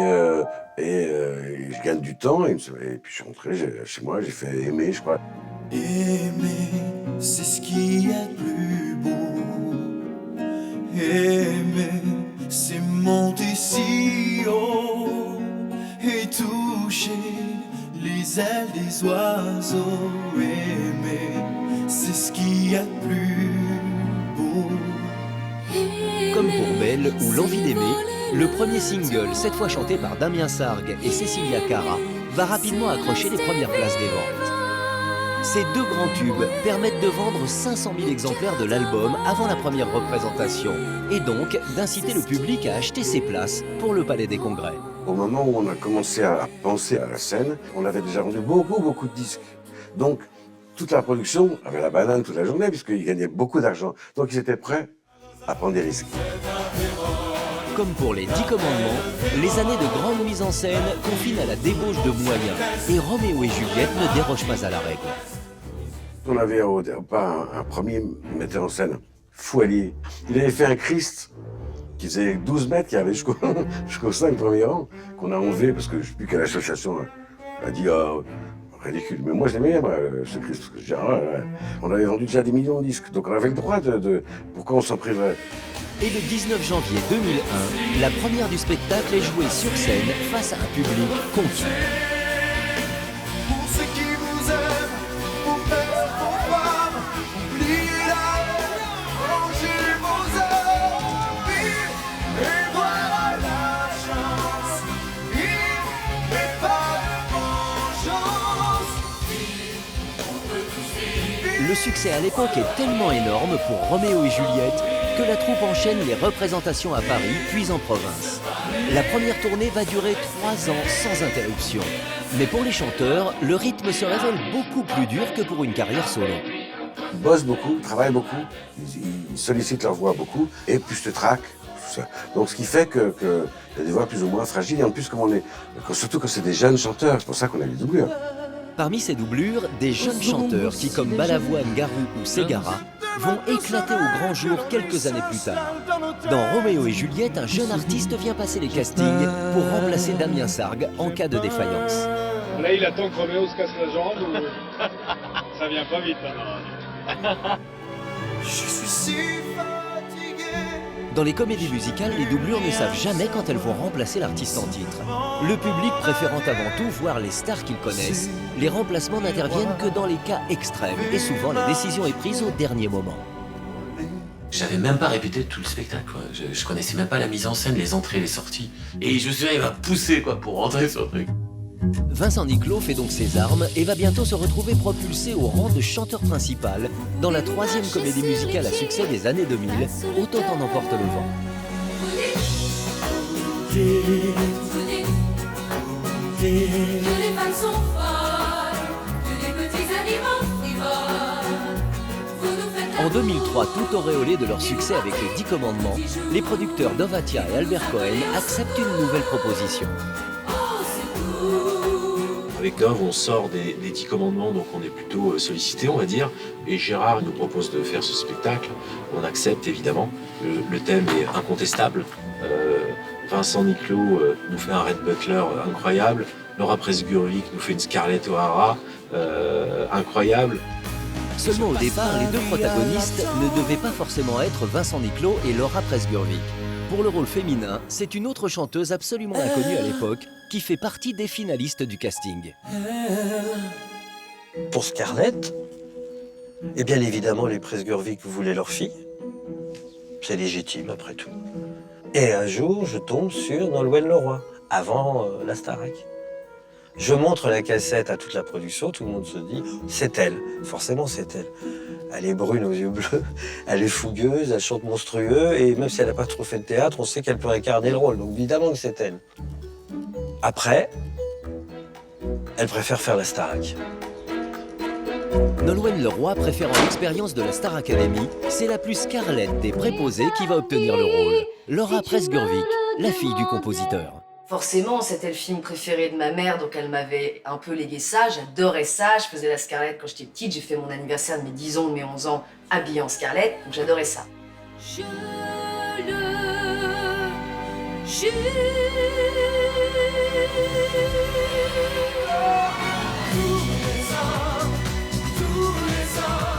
Speaker 20: je gagne du temps, et puis je suis rentré chez moi, j'ai fait Aimer, je crois.
Speaker 4: Aimer, c'est ce qui est le plus beau. Aimer, c'est monter si haut et toucher les ailes des oiseaux. Aimer, c'est ce qui est le plus beau.
Speaker 1: Comme pour Belle ou L'envie d'aimer, le premier single, cette fois chanté par Damien Sargue et Cecilia Cara, va rapidement accrocher les premières places des ventes. Ces 2 grands tubes permettent de vendre 500 000 exemplaires de l'album avant la première représentation, et donc d'inciter le public à acheter ses places pour le Palais des Congrès.
Speaker 20: Au moment où on a commencé à penser à la scène, on avait déjà vendu beaucoup de disques. Donc, toute la production avait la banane toute la journée, puisqu'ils gagnaient beaucoup d'argent. Donc, ils étaient prêts à prendre des risques.
Speaker 1: Comme pour les 10 commandements, les années de grande mise en scène confinent à la débauche de moyens, et Roméo et Juliette ne dérogent pas à la règle.
Speaker 20: On avait au départ un premier metteur en scène, Foualier. Il avait fait un Christ qui faisait 12 mètres, qui avait jusqu'au 5 premiers rangs, qu'on a enlevé parce que je ne sais plus quelle association a dit ridicule. Mais moi je l'aimais, ce Christ, parce que je dis, on avait vendu déjà des millions de disques, donc on avait le droit pourquoi on s'en priverait?
Speaker 1: Et le 19 janvier 2001, la première du spectacle est jouée sur scène face à un public conquis.
Speaker 4: Pour ceux qui vous aiment, vos pères, vos femmes, oubliez la haine, rangez vos âmes, vive et voilà la chance, vive et pas de vengeance.
Speaker 1: Le succès à l'époque est tellement énorme pour Roméo et Juliette que la troupe enchaîne les représentations à Paris, puis en province. La première tournée va durer 3 ans sans interruption. Mais pour les chanteurs, le rythme se révèle beaucoup plus dur que pour une carrière solo.
Speaker 20: Ils bossent beaucoup, travaillent beaucoup, ils sollicitent leur voix beaucoup, et plus de trac, Donc ce qui fait qu'il y a des voix plus ou moins fragiles, et en plus, surtout quand c'est des jeunes chanteurs, c'est pour ça qu'on a des doublures.
Speaker 1: Parmi ces doublures, des jeunes chanteurs qui, comme Balavoine, Garou ou Ségara, vont éclater au grand jour quelques années plus tard. Dans Roméo et Juliette, un jeune artiste vient passer les castings pour remplacer Damien Sargue en cas de défaillance.
Speaker 3: Là, il attend que Roméo se casse la jambe ou ça vient pas vite là.
Speaker 6: Je suis si fatigué.
Speaker 1: Dans les comédies musicales, les doublures ne savent jamais quand elles vont remplacer l'artiste en titre. Le public préférant avant tout voir les stars qu'ils connaissent, les remplacements n'interviennent que dans les cas extrêmes et souvent la décision est prise au dernier moment.
Speaker 9: J'avais même pas répété tout le spectacle, quoi. Je connaissais même pas la mise en scène, les entrées, les sorties. Et je me suis dit, il va pousser quoi, pour rentrer sur le truc.
Speaker 1: Vincent Niclot fait donc ses armes et va bientôt se retrouver propulsé au rang de chanteur principal dans la 3e comédie musicale à succès des années 2000, Autant en emporte le vent.
Speaker 14: Que les femmes sont folles, que les petits animaux frivoles. Vous nous faites
Speaker 1: En 2003, tout auréolé de leur succès avec les 10 commandements, les producteurs Dovatia et Albert Cohen acceptent une nouvelle proposition.
Speaker 15: Avec Dove, on sort des 10 commandements, donc on est plutôt sollicité, on va dire. Et Gérard nous propose de faire ce spectacle. On accepte évidemment. Le thème est incontestable. Vincent Niclot nous fait un Red Butler incroyable. Laura Presburwick nous fait une Scarlett O'Hara incroyable.
Speaker 1: Seulement au départ, les deux protagonistes ne devaient pas forcément être Vincent Niclot et Laura Presburwick. Pour le rôle féminin, c'est une autre chanteuse absolument inconnue à l'époque qui fait partie des finalistes du casting.
Speaker 8: Pour Scarlett, et bien évidemment, les Presburwick voulaient leur fille. C'est légitime, après tout. Et un jour, je tombe sur Nolwenn Leroy, avant la Starac. Je montre la cassette à toute la production, tout le monde se dit, c'est elle. Forcément, c'est elle. Elle est brune aux yeux bleus, elle est fougueuse, elle chante monstrueux, et même si elle n'a pas trop fait de théâtre, on sait qu'elle peut incarner le rôle, donc évidemment que c'est elle. Après, elle préfère faire la Starac.
Speaker 1: Nolwenn Leroy préférant l'expérience de la Star Academy, c'est la plus Scarlett des préposés qui va obtenir le rôle. Laura Presburwick, la fille du compositeur.
Speaker 23: Forcément, c'était le film préféré de ma mère, donc elle m'avait un peu légué ça. J'adorais ça. Je faisais la Scarlett quand j'étais petite. J'ai fait mon anniversaire de mes 10 ans, de mes 11 ans, habillée en Scarlett. Donc j'adorais ça.
Speaker 14: Je le jure.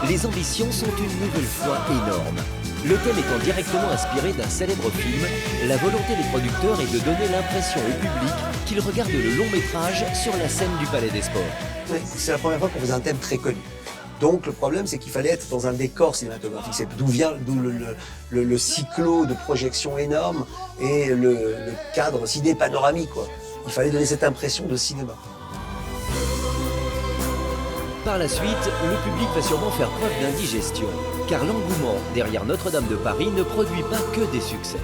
Speaker 1: Les ambitions sont une nouvelle fois énormes. Le thème étant directement inspiré d'un célèbre film, la volonté des producteurs est de donner l'impression au public qu'ils regardent le long métrage sur la scène du Palais des Sports.
Speaker 8: Ouais, c'est la première fois qu'on faisait un thème très connu. Donc le problème, c'est qu'il fallait être dans un décor cinématographique. C'est d'où le cyclo de projection énorme et le cadre ciné-panoramique, quoi. Il fallait donner cette impression de cinéma.
Speaker 1: Par la suite, le public va sûrement faire preuve d'indigestion, car l'engouement derrière Notre-Dame de Paris ne produit pas que des succès.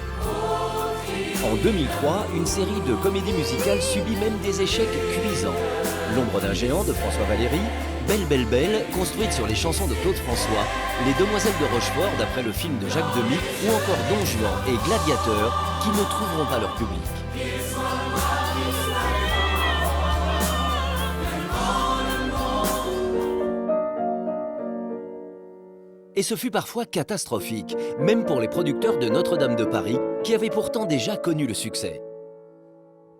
Speaker 1: En 2003, une série de comédies musicales subit même des échecs cuisants. L'ombre d'un géant de François Valéry, Belle Belle Belle, construite sur les chansons de Claude François, Les Demoiselles de Rochefort d'après le film de Jacques Demy, ou encore Don Juan et Gladiateur, qui ne trouveront pas leur public. Et ce fut parfois catastrophique, même pour les producteurs de Notre-Dame de Paris, qui avaient pourtant déjà connu le succès.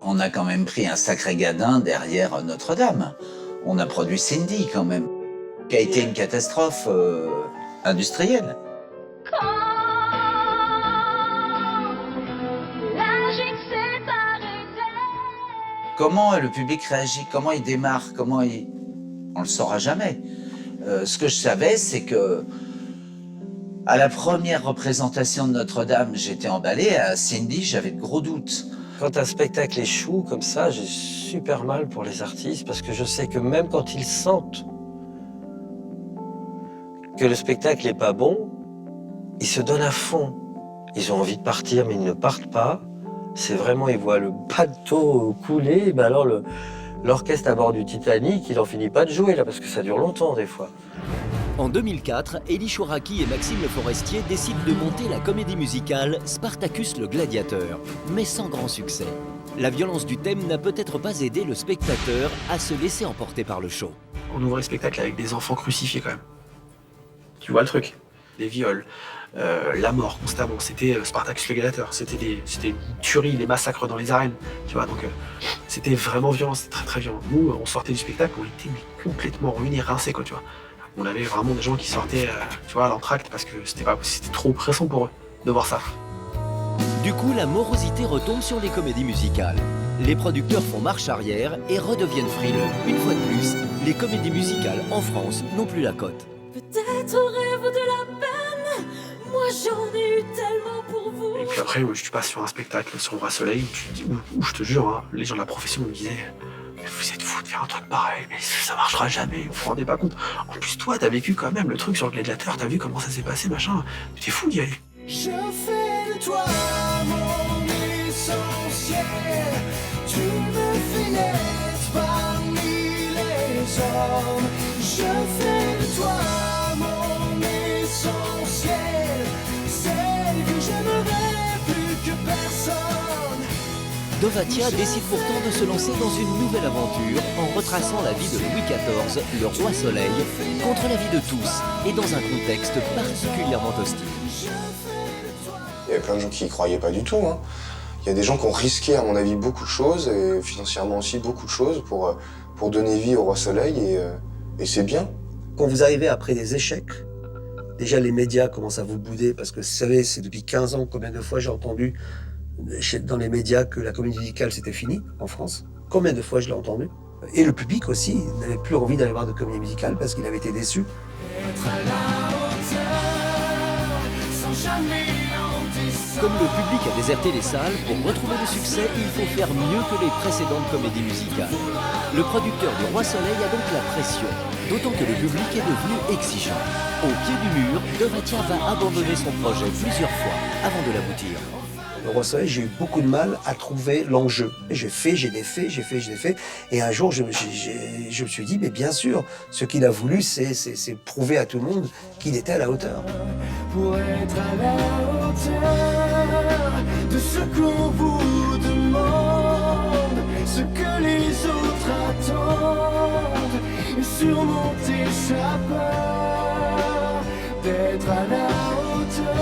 Speaker 11: On a quand même pris un sacré gadin derrière Notre-Dame. On a produit Cindy quand même, qui a été une catastrophe industrielle. Comment le public réagit, comment il démarre, on le saura jamais. Ce que je savais, c'est que à la première représentation de Notre-Dame, j'étais emballé. À Cindy, j'avais de gros doutes.
Speaker 8: Quand un spectacle échoue comme ça, j'ai super mal pour les artistes parce que je sais que même quand ils sentent que le spectacle n'est pas bon, ils se donnent à fond. Ils ont envie de partir, mais ils ne partent pas. C'est vraiment, ils voient le bateau couler, ben alors l'orchestre à bord du Titanic, il n'en finit pas de jouer là parce que ça dure longtemps des fois.
Speaker 1: En 2004, Elie Chouraki et Maxime Le Forestier décident de monter la comédie musicale Spartacus le Gladiateur, mais sans grand succès. La violence du thème n'a peut-être pas aidé le spectateur à se laisser emporter par le show.
Speaker 15: On ouvrait le spectacle avec des enfants crucifiés quand même. Tu vois le truc? Les viols, la mort constamment. C'était Spartacus le Gladiateur. C'était une tuerie, les massacres dans les arènes. Tu vois, donc c'était vraiment violent, c'était très très violent. Nous, on sortait du spectacle, on était complètement ruinés, rincés quoi, tu vois. On avait vraiment des gens qui sortaient, tu vois, à l'entracte parce que c'était trop oppressant pour eux de voir ça.
Speaker 1: Du coup, la morosité retombe sur les comédies musicales. Les producteurs font marche arrière et redeviennent frileux. Une fois de plus, les comédies musicales en France n'ont plus la cote.
Speaker 14: Peut-être au rêve de la peine, moi j'en ai eu tellement pour vous.
Speaker 15: Et puis après, tu passes sur un spectacle sur le Roi Soleil, où je te jure, hein, les gens de la profession me disaient « Vous êtes fous de faire un truc pareil, mais ça marchera jamais, vous vous rendez pas compte. En plus, toi, t'as vécu quand même le truc sur le Gladiateur, t'as vu comment ça s'est passé, machin. T'es fou d'y aller. »
Speaker 4: Je fais de toi mon essentiel. Tu me fais naître parmi les hommes. Je fais de toi mon essentiel. Celle que j'aimerais plus que personne.
Speaker 1: Dovatia décide pourtant de se lancer dans une nouvelle aventure en retraçant la vie de Louis XIV, le roi Soleil, contre la vie de tous et dans un contexte particulièrement hostile.
Speaker 13: Il y avait plein de gens qui y croyaient pas du tout. Hein. Il y a des gens qui ont risqué, à mon avis, beaucoup de choses, et financièrement aussi beaucoup de choses, pour donner vie au Roi Soleil, et c'est bien.
Speaker 8: Quand vous arrivez après des échecs, déjà les médias commencent à vous bouder, parce que vous savez, c'est depuis 15 ans, combien de fois j'ai entendu dans les médias que la comédie musicale c'était fini en France. Combien de fois je l'ai entendu. Et le public aussi n'avait plus envie d'aller voir de comédie musicale parce qu'il avait été déçu.
Speaker 1: Comme le public a déserté les salles, pour retrouver le succès, il faut faire mieux que les précédentes comédies musicales. Le producteur du Roi Soleil a donc la pression, d'autant que le public est devenu exigeant. Au pied du mur, Dovatia va abandonner son projet plusieurs fois avant de l'aboutir.
Speaker 8: Le Roi Soleil, j'ai eu beaucoup de mal à trouver l'enjeu. J'ai défait. Et un jour, je me suis dit, mais bien sûr, ce qu'il a voulu, c'est prouver à tout le monde qu'il était à la hauteur.
Speaker 4: Pour être à la hauteur de ce qu'on vous demande, ce que les autres attendent, et surmonter sa peur d'être à la hauteur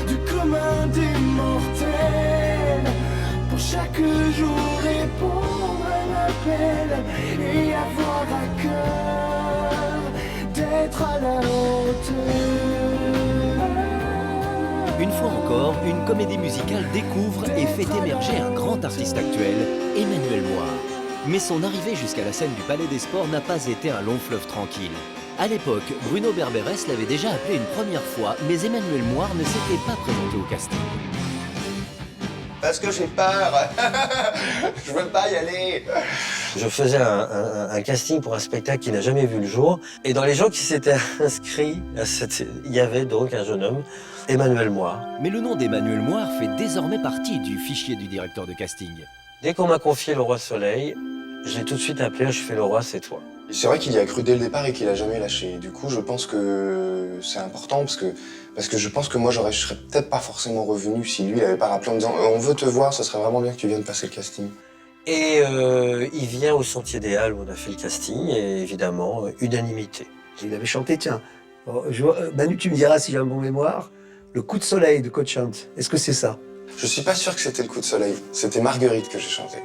Speaker 4: du commun des mortels, pour chaque jour répondre à l'appel et avoir à cœur d'être à la hauteur.
Speaker 1: Une fois encore, une comédie musicale découvre et fait émerger un grand artiste actuel, Emmanuel Moir. Mais son arrivée jusqu'à la scène du Palais des Sports n'a pas été un long fleuve tranquille. À l'époque, Bruno Berberès l'avait déjà appelé une première fois, mais Emmanuel Moir ne s'était pas présenté au casting.
Speaker 13: Parce que j'ai peur. Je veux pas y aller.
Speaker 5: Je faisais un casting pour un spectacle qui n'a jamais vu le jour. Et dans les gens qui s'étaient inscrits, il y avait donc un jeune homme, Emmanuel Moir.
Speaker 1: Mais le nom d'Emmanuel Moir fait désormais partie du fichier du directeur de casting.
Speaker 5: Dès qu'on m'a confié le Roi Soleil, je l'ai tout de suite appelé, je fais le roi, c'est toi.
Speaker 13: C'est vrai qu'il y a cru dès le départ et qu'il a jamais lâché. Du coup, je pense que c'est important parce que je pense que moi, je serais peut-être pas forcément revenu si lui, il avait pas rappelé en disant on veut te voir, ça serait vraiment bien que tu viennes passer le casting.
Speaker 5: Et il vient au Sentier des Halles où on a fait le casting et évidemment, unanimité.
Speaker 8: Il avait chanté, tiens, Manu, tu me diras si j'ai un bon mémoire, le coup de soleil de Coach Hunt. Est-ce que c'est ça?
Speaker 13: Je suis pas sûr que c'était le coup de soleil. C'était Marguerite que j'ai chanté.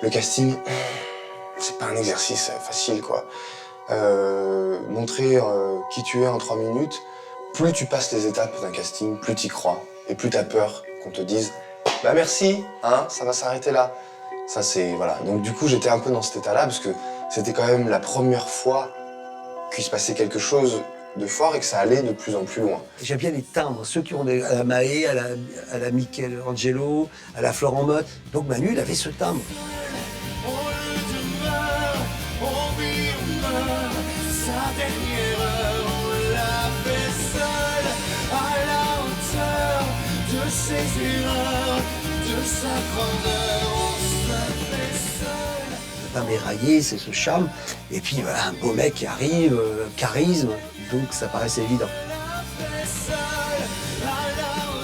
Speaker 13: Le casting, c'est pas un exercice facile, quoi. Montrer qui tu es en 3 minutes, plus tu passes les étapes d'un casting, plus tu y crois. Et plus tu as peur qu'on te dise « Bah merci, hein, ça va s'arrêter là ». Ça, c'est... Voilà. Donc du coup, j'étais un peu dans cet état-là, parce que c'était quand même la première fois qu'il se passait quelque chose de fort et que ça allait de plus en plus loin.
Speaker 8: J'aime bien les timbres, ceux qui ont à la Mahé, à la Michelangelo, à la Florent Motte. Donc Manu, il avait ce timbre.
Speaker 4: Sa dernière heure, on l'a fait seul, à la hauteur de ses erreurs, de sa grandeur, on se fait seul.
Speaker 8: pas m'érailler, c'est ce charme. Et puis voilà, un beau mec qui arrive, charisme, donc ça paraissait évident.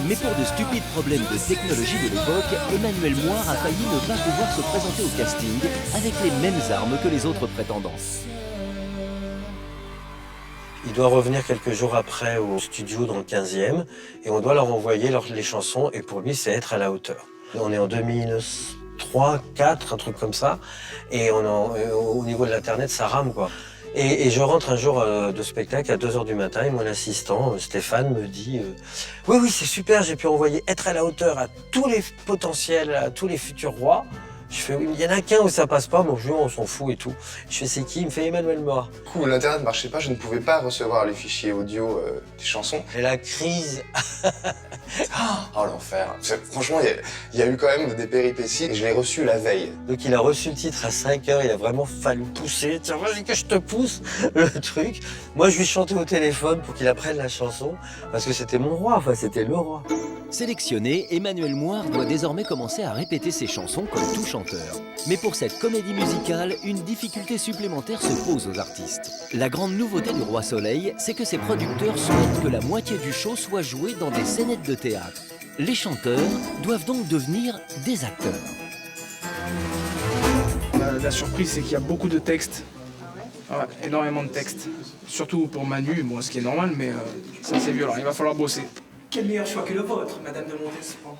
Speaker 1: Mais pour de stupides problèmes de technologie de l'époque, Emmanuel Moire a failli ne pas pouvoir se présenter au casting avec les mêmes armes que les autres prétendants.
Speaker 5: Il doit revenir quelques jours après au studio dans le 15e et on doit leur envoyer les chansons et pour lui c'est être à la hauteur. On est en 2003, 4, un truc comme ça et au niveau de l'internet ça rame quoi. Et je rentre un jour de spectacle à 2h du matin et mon assistant Stéphane me dit oui c'est super, j'ai pu envoyer être à la hauteur à tous les potentiels, à tous les futurs rois. Je fais oui, mais il y en a qu'un où ça passe pas, bon on s'en fout et tout. Je fais c'est qui? Il me fait Emmanuel Moire.
Speaker 13: Du coup, l'internet ne marchait pas, je ne pouvais pas recevoir les fichiers audio des chansons.
Speaker 5: Et la crise.
Speaker 13: Oh l'enfer. Franchement, il y a eu quand même des péripéties et je l'ai reçu la veille.
Speaker 5: Donc il a reçu le titre à 5h, il a vraiment fallu pousser. Tiens, vas-y que je te pousse le truc. Moi je lui chantais au téléphone pour qu'il apprenne la chanson parce que c'était mon roi, enfin c'était le roi.
Speaker 1: Sélectionné, Emmanuel Moire doit désormais commencer à répéter ses chansons comme tout chanteur. Mais pour cette comédie musicale, une difficulté supplémentaire se pose aux artistes. La grande nouveauté du Roi Soleil, c'est que ses producteurs souhaitent que la moitié du show soit jouée dans des scénettes de théâtre. Les chanteurs doivent donc devenir des acteurs.
Speaker 16: La surprise, c'est qu'il y a beaucoup de textes. Ouais, énormément de textes. Surtout pour Manu, bon, ce qui est normal, mais ça c'est violent, il va falloir bosser. Quel meilleur choix que le vôtre, Madame de Montespan.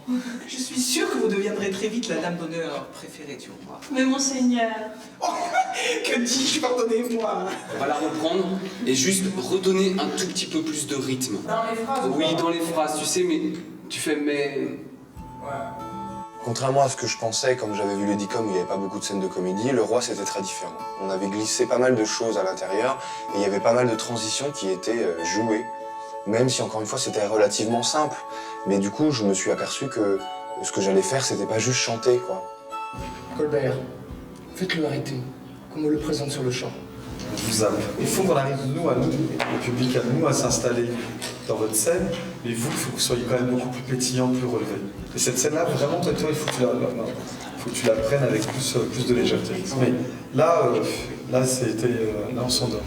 Speaker 16: Je suis sûre que vous deviendrez très vite la dame d'honneur préférée du roi.
Speaker 14: Mais monseigneur...
Speaker 16: Oh, que dis-je, pardonnez-moi.
Speaker 7: On va la reprendre et juste redonner un tout petit peu plus de rythme.
Speaker 16: Dans les phrases?
Speaker 7: Oui, dans les phrases, tu sais, mais tu fais mais...
Speaker 16: Ouais.
Speaker 13: Contrairement à ce que je pensais, comme j'avais vu le DICOM où il n'y avait pas beaucoup de scènes de comédie, le roi c'était très différent. On avait glissé pas mal de choses à l'intérieur et il y avait pas mal de transitions qui étaient jouées. Même si, encore une fois, c'était relativement simple. Mais du coup, je me suis aperçu que ce que j'allais faire, c'était pas juste chanter, quoi.
Speaker 18: Colbert, faites-le arrêter, qu'on me le présente sur le champ.
Speaker 21: Il faut qu'on arrive, nous, le public, à nous, à s'installer dans votre scène, mais vous, il faut que vous soyez quand même beaucoup plus pétillant, plus relevé. Et cette scène-là, vraiment, toi, il faut que tu la prennes avec plus de légèreté. Mais là, là, on s'endort.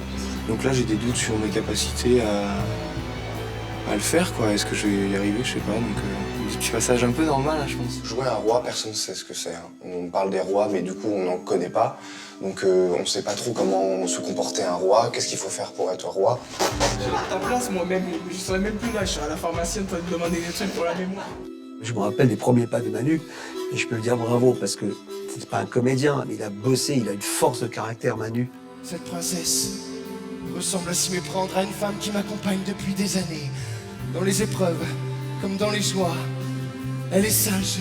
Speaker 13: Donc là, j'ai des doutes sur mes capacités à le faire, quoi. Est-ce que je vais y arriver? Je sais pas. Donc, des petits passages un peu normal, là, je pense. Jouer un roi, personne ne sait ce que c'est. Hein. On parle des rois, mais du coup, on n'en connaît pas. Donc, on sait pas trop comment se comporter un roi. Qu'est-ce qu'il faut faire pour être roi?
Speaker 16: À ta place, moi-même, je serais même plus là. Je serais à la pharmacie en train de demander des trucs pour la mémoire.
Speaker 8: Je me rappelle les premiers pas de Manu et je peux lui dire bravo parce que c'est pas un comédien, mais il a bossé, il a une force de caractère, Manu.
Speaker 4: Cette princesse ressemble à s'y méprendre à une femme qui m'accompagne depuis des années. Dans les épreuves, comme dans les joies. Elle est sage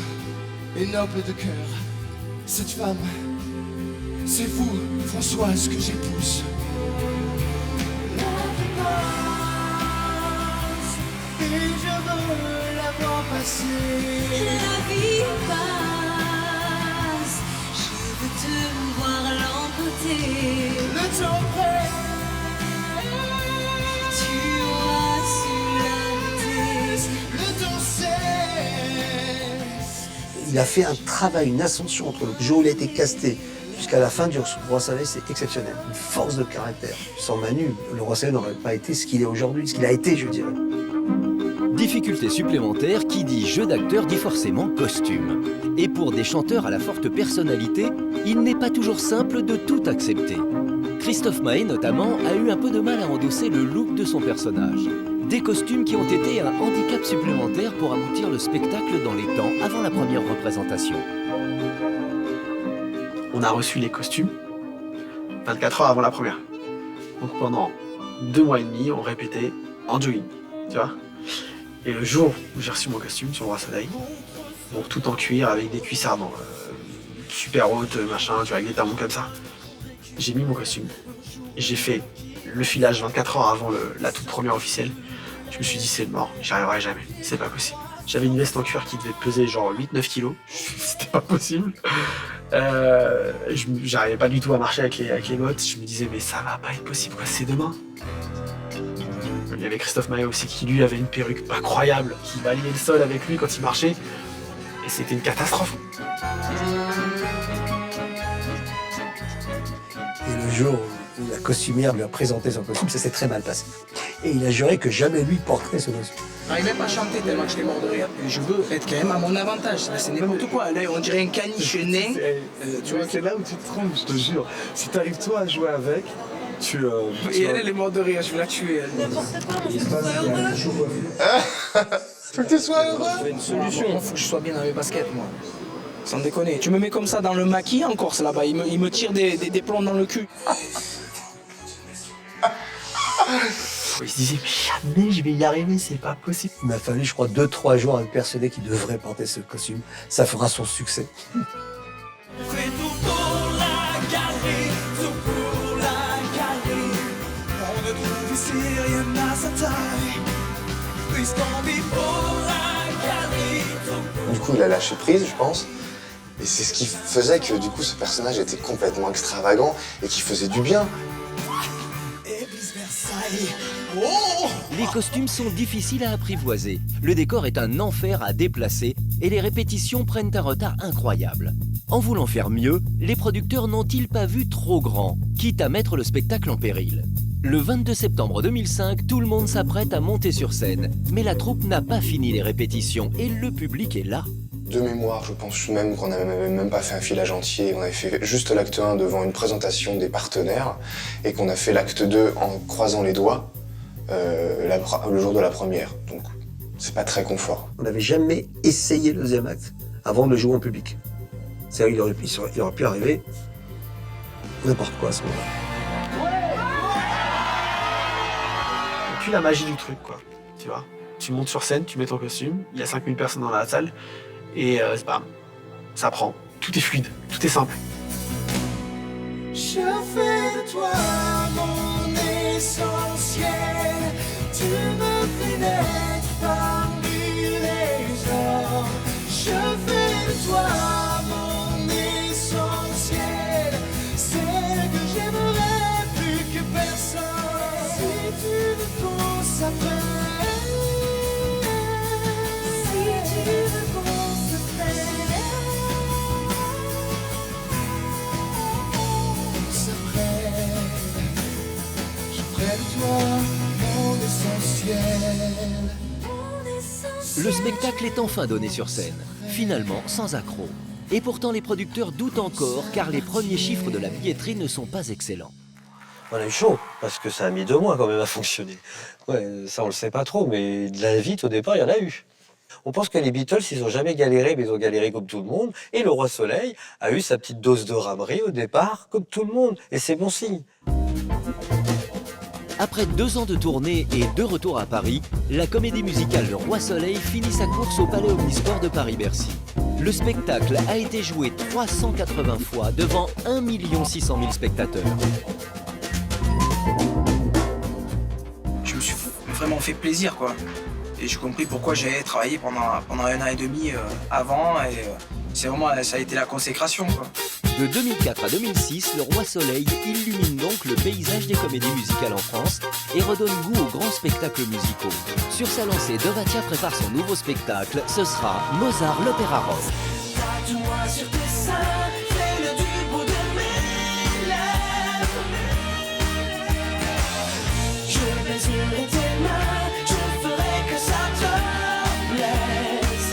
Speaker 4: et noble de cœur. Cette femme, c'est vous, Françoise, que j'épouse. Et je veux la voir passer.
Speaker 14: La vie passe, je veux te voir l'emporter.
Speaker 4: Le temps presse.
Speaker 14: Tu vois sur la tête.
Speaker 4: Le temps cesse.
Speaker 8: Il a fait un travail, une ascension entre le jour où il a été casté jusqu'à la fin du Roi Soleil, c'est exceptionnel. Une force de caractère. Sans Manu, le Roi Soleil n'aurait pas été ce qu'il est aujourd'hui, ce qu'il a été, je dirais.
Speaker 1: Difficulté supplémentaire, qui dit jeu d'acteur dit forcément costume. Et pour des chanteurs à la forte personnalité, il n'est pas toujours simple de tout accepter. Christophe Maé, notamment, a eu un peu de mal à endosser le look de son personnage. Des costumes qui ont été un handicap supplémentaire pour aboutir le spectacle dans les temps avant la première représentation.
Speaker 24: On a reçu les costumes 24 heures avant la première. Donc pendant 2 mois et demi, on répétait en jogging, tu vois. Et le jour où j'ai reçu mon costume sur le Roi Soleil, donc tout en cuir avec des cuissardes super hautes, machin, tu vois, avec des talons comme ça, j'ai mis mon costume. J'ai fait le filage 24 heures avant la toute première officielle. Je me suis dit c'est mort, j'y arriverai jamais, c'est pas possible. J'avais une veste en cuir qui devait peser genre 8-9 kilos, c'était pas possible. J'arrivais pas du tout à marcher avec les bottes, je me disais mais ça va pas être possible quoi, c'est demain. Il y avait Christophe Maé aussi qui lui avait une perruque incroyable, qui balayait le sol avec lui quand il marchait, et c'était une catastrophe.
Speaker 8: Et le jour où la costumière lui a présenté son costume, ça s'est très mal passé. Et il a juré que jamais lui porterait ce costume.
Speaker 16: J'arrivais pas à chanter tellement que j'étais mort de rire. Et je veux être quand même à mon avantage. Là, c'est n'importe quoi. Là, on dirait un caniche nain.
Speaker 21: Tu vois, c'est là où tu te trompes, je te jure. Si t'arrives toi à jouer avec, tu...
Speaker 16: Et elle est morte de rire, je vais la tuer.
Speaker 14: N'importe quoi, mais
Speaker 4: Faut que tu sois heureux.
Speaker 16: Il faut une solution. Faut que je sois bien dans mes baskets, moi. Sans déconner. Tu me mets comme ça dans le maquis en Corse, là-bas. Il me tire des plombs dans le cul.
Speaker 24: Il se disait, mais jamais je vais y arriver, c'est pas possible.
Speaker 8: Il m'a fallu, je crois, 2-3 jours à me persuader qu'il devrait porter ce costume. Ça fera son succès.
Speaker 6: Fais tout pour la galerie, tout pour la galerie. On ne trouve ici rien à sa taille, puisqu'on vit pour la galerie.
Speaker 13: Du coup, il a lâché prise, je pense. Et c'est ce qui faisait que, du coup, ce personnage était complètement extravagant et qui faisait du bien.
Speaker 1: Les costumes sont difficiles à apprivoiser, le décor est un enfer à déplacer et les répétitions prennent un retard incroyable. En voulant faire mieux, les producteurs n'ont-ils pas vu trop grand, quitte à mettre le spectacle en péril? Le 22 septembre 2005, tout le monde s'apprête à monter sur scène, mais la troupe n'a pas fini les répétitions et le public est là.
Speaker 13: De mémoire, je pense même qu'on n'avait même pas fait un filage entier. On avait fait juste l'acte 1 devant une présentation des partenaires et qu'on a fait l'acte 2 en croisant les doigts le jour de la première. Donc, c'est pas très confort.
Speaker 8: On n'avait jamais essayé le deuxième acte avant de le jouer en public. C'est-à-dire qu'il aurait pu arriver n'importe quoi à ce moment-là.
Speaker 24: Et puis la magie du truc, quoi. Tu vois, tu montes sur scène, tu mets ton costume, il y a 5000 personnes dans la salle, et bam, ça prend. Tout est fluide, tout est simple.
Speaker 6: Je fais de toi mon essentiel. Tu me fais naître parmi les gens. Je fais de toi mon essentiel. C'est que j'aimerais plus que personne. Si tu veux qu'on s'appelle, si tu veux qu'on se fait, on s'apprête. Je prends de toi mon essentiel.
Speaker 1: Le spectacle est enfin donné sur scène, finalement sans accroc. Et pourtant les producteurs doutent encore car les premiers chiffres de la billetterie ne sont pas excellents.
Speaker 5: On a eu chaud, parce que ça a mis 2 mois quand même à fonctionner. Ouais, ça on le sait pas trop, mais de la vite au départ, il y en a eu. On pense que les Beatles, ils ont jamais galéré, mais ils ont galéré comme tout le monde. Et le Roi Soleil a eu sa petite dose de ramerie au départ, comme tout le monde. Et c'est bon signe.
Speaker 1: Après 2 ans de tournée et 2 retours à Paris, la comédie musicale Le Roi Soleil finit sa course au Palais Omnisport de Paris-Bercy. Le spectacle a été joué 380 fois devant 1 600 000 spectateurs.
Speaker 16: Je me suis vraiment fait plaisir, quoi. Et j'ai compris pourquoi j'avais travaillé pendant 1 an et demi avant. Et c'est vraiment, ça a été la consécration, quoi.
Speaker 1: De 2004 à 2006, Le Roi Soleil illumine donc le paysage des comédies musicales en France et redonne goût aux grands spectacles musicaux. Sur sa lancée, Dovatia prépare son nouveau spectacle, ce sera Mozart l'Opéra Rock.
Speaker 6: Tatoue-moi sur tes seins, fais-le du bout de mes lèvres. Je baiserai tes mains, je ferai que ça te plaise.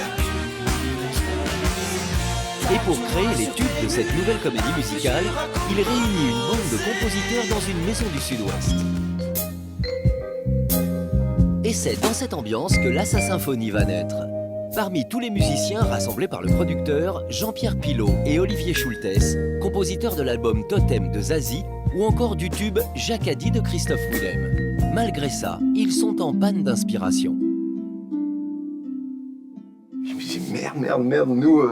Speaker 1: Et pour créer les tubes de cette nouvelle comédie musicale, il réunit une bande de compositeurs dans une maison du Sud-Ouest. Et c'est dans cette ambiance que la Symphonie va naître. Parmi tous les musiciens rassemblés par le producteur, Jean-Pierre Pilot et Olivier Schultes, compositeurs de l'album Totem de Zazie, ou encore du tube Jacadi de Christophe Willem. Malgré ça, ils sont en panne d'inspiration.
Speaker 8: Je me suis dit, merde, nous,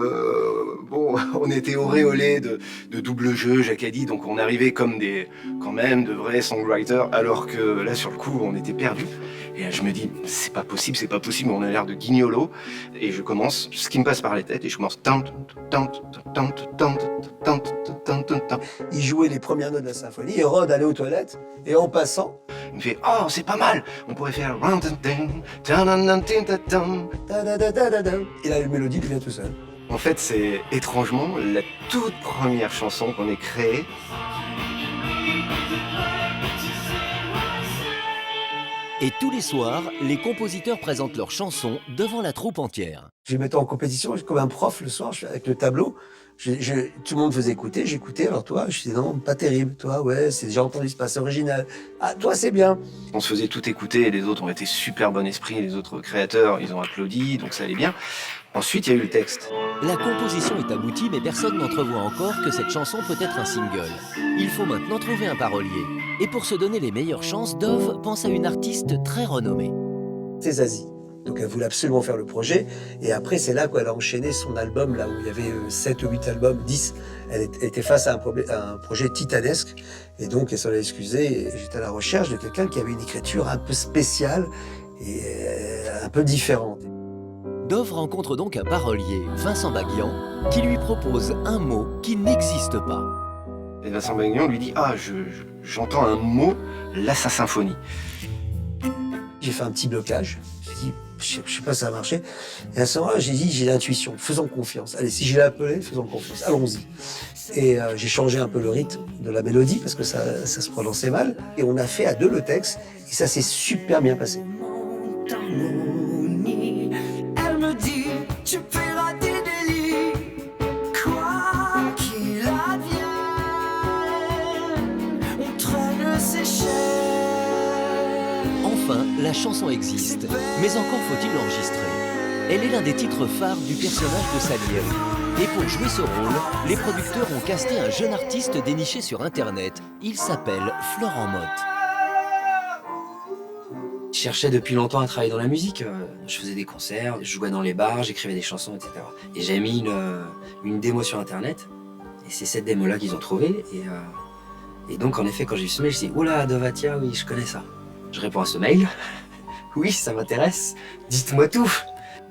Speaker 8: bon, on était auréolés de double jeu, Jacadi, donc on arrivait comme quand même de vrais songwriters, alors que là, sur le coup, on était perdus. Et là, je me dis, c'est pas possible, on a l'air de guignolos. Et je commence, ce qui me passe par les têtes, et je commence... Il jouait les premières notes de la symphonie, et Rod allait aux toilettes, et en passant, il me fait « Oh, c'est pas mal, on pourrait faire... » Et la mélodie devient tout seul. En fait, c'est étrangement la toute première chanson qu'on ait créée.
Speaker 1: Et tous les soirs, les compositeurs présentent leurs chansons devant la troupe entière.
Speaker 8: Je les mettais en compétition, comme un prof le soir, avec le tableau. Tout le monde faisait écouter, j'écoutais. Alors toi, je disais non, pas terrible. Toi, ouais, c'est déjà entendu, c'est pas assez original. Ah, toi, c'est bien.
Speaker 19: On se faisait tout écouter, les autres ont été super bon esprit, les autres créateurs, ils ont applaudi, donc ça allait bien. Ensuite, il y a eu le texte.
Speaker 1: La composition est aboutie, mais personne n'entrevoit encore que cette chanson peut être un single. Il faut maintenant trouver un parolier. Et pour se donner les meilleures chances, Dove pense à une artiste très renommée.
Speaker 8: C'est Zazie. Donc elle voulait absolument faire le projet. Et après, c'est là qu'elle a enchaîné son album, là où il y avait 7 ou 8 albums, 10. Elle était face à un projet titanesque. Et donc, elle s'en est excusée. Et j'étais à la recherche de quelqu'un qui avait une écriture un peu spéciale et un peu différente.
Speaker 1: Dove rencontre donc un parolier, Vincent Baguian, qui lui propose un mot qui n'existe pas.
Speaker 19: Et Vincent Baguian lui dit « Ah, j'entends un mot, l'assassinphonie ».
Speaker 8: J'ai fait un petit blocage. J'ai dit, je sais pas si ça a marché. Et à ce moment-là, j'ai dit, j'ai l'intuition, faisons confiance. Allez, si je l'ai appelé, faisons confiance, allons-y. Et j'ai changé un peu le rythme de la mélodie parce que ça se prononçait mal. Et on a fait à deux le texte et ça s'est super bien passé.
Speaker 6: Elle me dit, tu paieras tes délits, quoi qu'il advienne, on traîne ses chaînes.
Speaker 1: Enfin, la chanson existe, mais encore faut-il l'enregistrer. Elle est l'un des titres phares du personnage de Salieri. Et pour jouer ce rôle, les producteurs ont casté un jeune artiste déniché sur Internet. Il s'appelle Florent Mott.
Speaker 2: Je cherchais depuis longtemps à travailler dans la musique. Je faisais des concerts, je jouais dans les bars, j'écrivais des chansons, etc. Et j'ai mis une démo sur Internet. Et c'est cette démo-là qu'ils ont trouvée. Et donc, en effet, quand j'ai vu ce mail, je me suis dit « Oula, Dovatia, oui, je connais ça ». Je réponds à ce mail. Oui, ça m'intéresse. Dites-moi tout.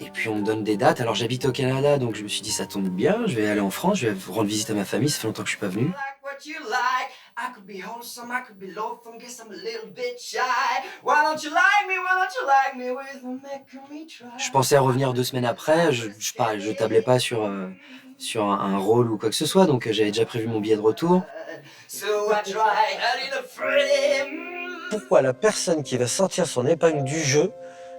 Speaker 2: Et puis, on me donne des dates. Alors, j'habite au Canada, donc je me suis dit « Ça tombe bien, je vais aller en France, je vais rendre visite à ma famille, ça fait longtemps que je suis pas venu ».
Speaker 6: I could be wholesome, I could be loathsome, guess I'm a little bit shy. Why don't you like me, why don't you like me with making me try?
Speaker 2: Je pensais à revenir 2 semaines après, je tablais pas sur un rôle ou quoi que ce soit, donc j'avais déjà prévu mon billet de retour.
Speaker 6: So I tried, I need a friend.
Speaker 5: Pourquoi la personne qui va sortir son épingle du jeu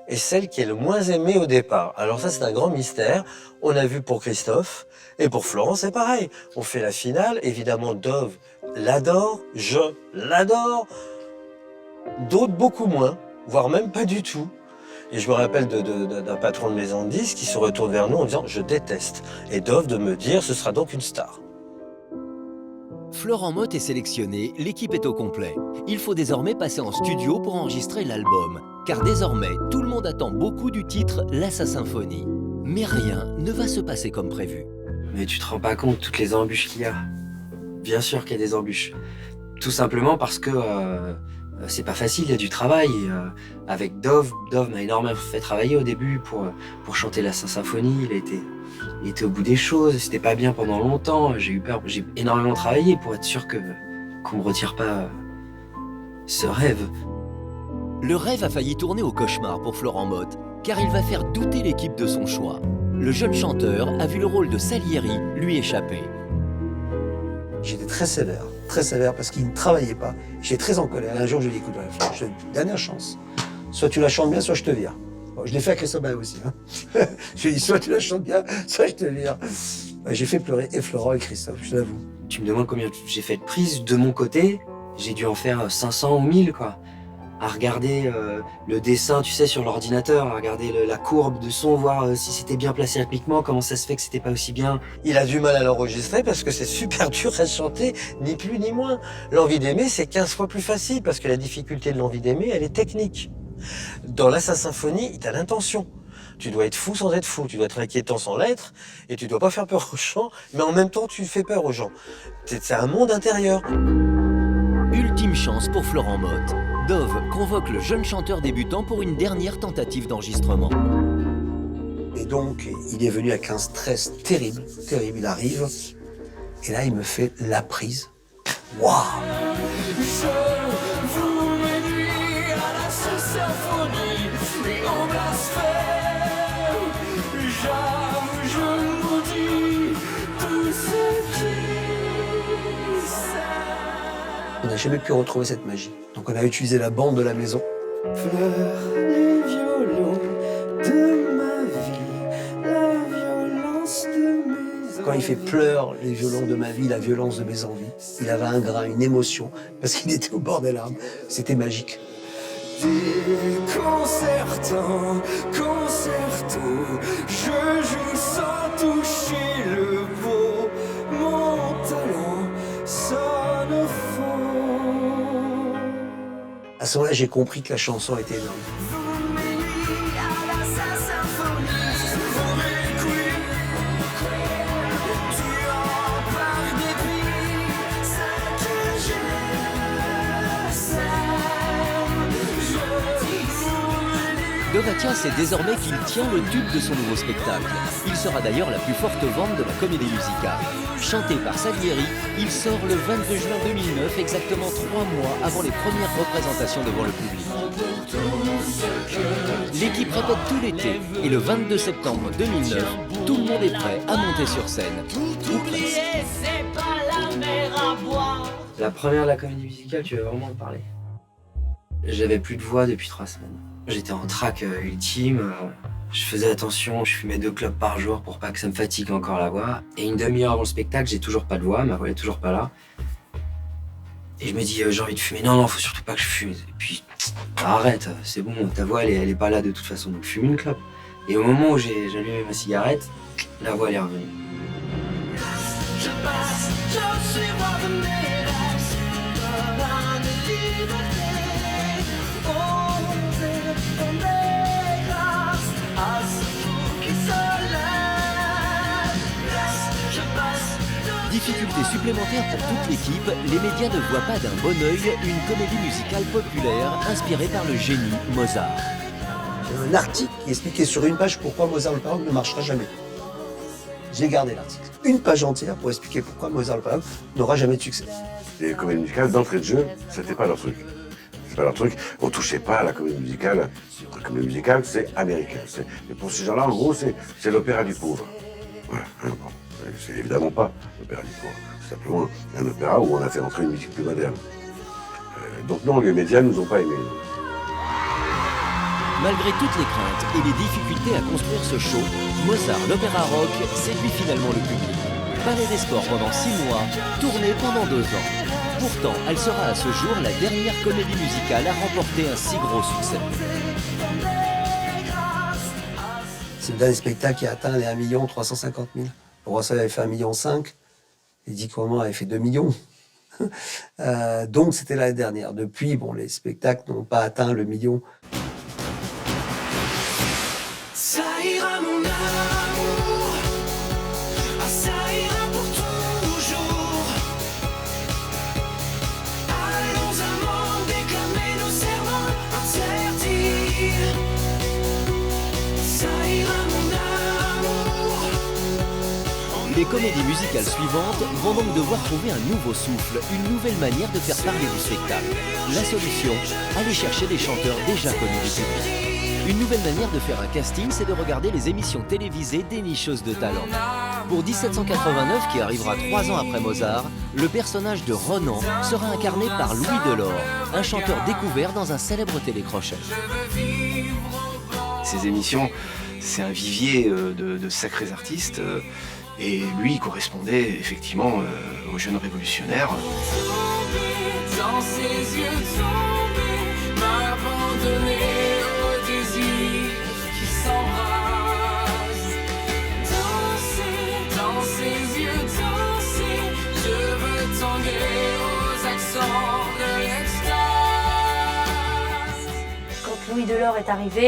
Speaker 5: est celle qui est le moins aimée au départ? Alors ça, c'est un grand mystère. On a vu pour Christophe et pour Florent, c'est pareil. On fait la finale, évidemment, Dove l'adore, je l'adore, d'autres beaucoup moins, voire même pas du tout. Et je me rappelle d'un patron de maison de disques qui se retourne vers nous en disant « je déteste ». Et Dove de me dire « ce sera donc une star ».
Speaker 1: Florent Mott est sélectionné, l'équipe est au complet. Il faut désormais passer en studio pour enregistrer l'album. Car désormais, tout le monde attend beaucoup du titre « l'Assassinphonie ». Mais rien ne va se passer comme prévu.
Speaker 2: Mais tu te rends pas compte toutes les embûches qu'il y a. Bien sûr qu'il y a des embûches. Tout simplement parce que c'est pas facile, il y a du travail. Et, avec Dove m'a énormément fait travailler au début pour chanter la symphonie. Il était au bout des choses, c'était pas bien pendant longtemps. J'ai eu peur, j'ai énormément travaillé pour être sûr qu'on me retire pas ce rêve.
Speaker 1: Le rêve a failli tourner au cauchemar pour Florent Mott, car il va faire douter l'équipe de son choix. Le jeune chanteur a vu le rôle de Salieri lui échapper.
Speaker 8: J'étais très sévère parce qu'il ne travaillait pas. J'étais très en colère. Un jour, je lui ai dit, écoute, je te donne une dernière chance. Soit tu la chantes bien, soit je te vire. Bon, je l'ai fait à Christophe Maé aussi. Hein. Je lui ai dit, soit tu la chantes bien, soit je te vire. J'ai fait pleurer et Florent et Christophe, je l'avoue.
Speaker 2: Tu me demandes combien j'ai fait de prises de mon côté. J'ai dû en faire 500 ou 1000, quoi. À regarder le dessin, tu sais, sur l'ordinateur, à regarder la courbe de son, voir si c'était bien placé rythmiquement, comment ça se fait que c'était pas aussi bien.
Speaker 5: Il a du mal à l'enregistrer parce que c'est super dur à chanter, ni plus ni moins. L'envie d'aimer, c'est 15 fois plus facile parce que la difficulté de l'envie d'aimer, elle est technique. Dans l'Assassinphonie, t'as l'intention. Tu dois être fou sans être fou, tu dois être inquiétant sans l'être, et tu dois pas faire peur aux gens, mais en même temps, tu fais peur aux gens. C'est un monde intérieur.
Speaker 1: Ultime chance pour Florent Mott. Dove convoque le jeune chanteur débutant pour une dernière tentative d'enregistrement.
Speaker 8: Et donc, il est venu avec un stress terrible. Il arrive, et là, il me fait la prise. Waouh!
Speaker 6: Je vous réduis à la symphonie et en blasphème. J'avoue, je maudis tout ce qui sait.
Speaker 8: On n'a jamais pu retrouver cette magie. Donc on a utilisé la bande de la maison
Speaker 6: pleure les violons de ma vie, la violence de mes
Speaker 8: Quand il fait pleure les violons de ma vie, la violence de mes envies, il avait un grain, une émotion, parce qu'il était au bord des larmes. C'était magique.
Speaker 6: Déconcertant, concerto, je joue sans toucher le pot, mon talent sonne faux.
Speaker 8: À ce moment-là, j'ai compris que la chanson était énorme.
Speaker 1: Dovazia sait désormais qu'il tient le tube de son nouveau spectacle. Il sera d'ailleurs la plus forte vente de la comédie musicale. Chanté par Salieri, il sort le 22 juin 2009, exactement 3 mois avant les premières représentations devant le public. L'équipe répète tout l'été et le 22 septembre 2009, tout le monde est prêt à monter sur scène. Ou presque.
Speaker 2: La première de la comédie musicale, tu veux vraiment en parler? J'avais plus de voix depuis 3 semaines. J'étais en trac ultime, je faisais attention, je fumais 2 clopes par jour pour pas que ça me fatigue encore la voix. Et une demi-heure avant le spectacle, j'ai toujours pas de voix, ma voix est toujours pas là. Et je me dis, j'ai envie de fumer. Non, faut surtout pas que je fume. Et puis, arrête, c'est bon, ta voix elle est pas là de toute façon, donc fume une clope. Et au moment où j'ai allumé ma cigarette, la voix elle est revenue.
Speaker 6: Je passe, je suis roi de mes rêves, roi de liberté.
Speaker 1: Difficulté supplémentaire pour toute l'équipe, les médias ne voient pas d'un bon œil une comédie musicale populaire inspirée par le génie Mozart.
Speaker 8: J'ai un article qui expliquait sur une page pourquoi Mozart le Parole ne marchera jamais. J'ai gardé l'article. Une page entière pour expliquer pourquoi Mozart le Parole n'aura jamais de succès.
Speaker 20: Les comédies musicales, d'entrée de jeu, c'était pas leur truc. C'est pas leur truc. On touchait pas à la comédie musicale. La comédie musicale, c'est américain. Et pour ces gens-là, en gros, c'est l'opéra du pauvre. Voilà. Bon. C'est évidemment pas l'opéra du pauvre. C'est simplement un opéra où on a fait entrer une musique plus moderne. Donc non, les médias nous ont pas aimés.
Speaker 1: Malgré toutes les craintes et les difficultés à construire ce show, Mozart, l'opéra rock, séduit finalement le public. Palais des Sports pendant 6 mois, tournée pendant 2 ans. Pourtant, elle sera à ce jour la dernière comédie musicale à remporter un si gros succès.
Speaker 8: C'est le dernier spectacle qui a atteint les 1 350 000. Le Roi Soleil avait fait 1,5 million. Les 10 Commandements avaient fait 2 millions. Donc c'était l'année dernière. Depuis, bon, les spectacles n'ont pas atteint le million.
Speaker 6: Ça ira mon amour, ça ira pour toujours. Allons amants déclamer nos serments interdits. Ça ira mon amour.
Speaker 1: Les comédies musicales suivantes vont donc devoir trouver un nouveau souffle, une nouvelle manière de faire parler du spectacle. La solution, aller chercher des chanteurs déjà connus du public. Une nouvelle manière de faire un casting, c'est de regarder les émissions télévisées dénicheuses de talent. Pour 1789, qui arrivera 3 ans après Mozart, le personnage de Ronan sera incarné par Louis Delord, un chanteur découvert dans un célèbre télécrochet.
Speaker 10: Ces émissions, c'est un vivier de sacrés artistes. Et lui, il correspondait effectivement aux jeunes révolutionnaires.
Speaker 6: Dans ses yeux tombés, m'abandonner au désir qui s'embrase. Danser, dans ses yeux danser, je veux tanguer aux accents de l'extase.
Speaker 12: Quand Louis Delord est arrivé,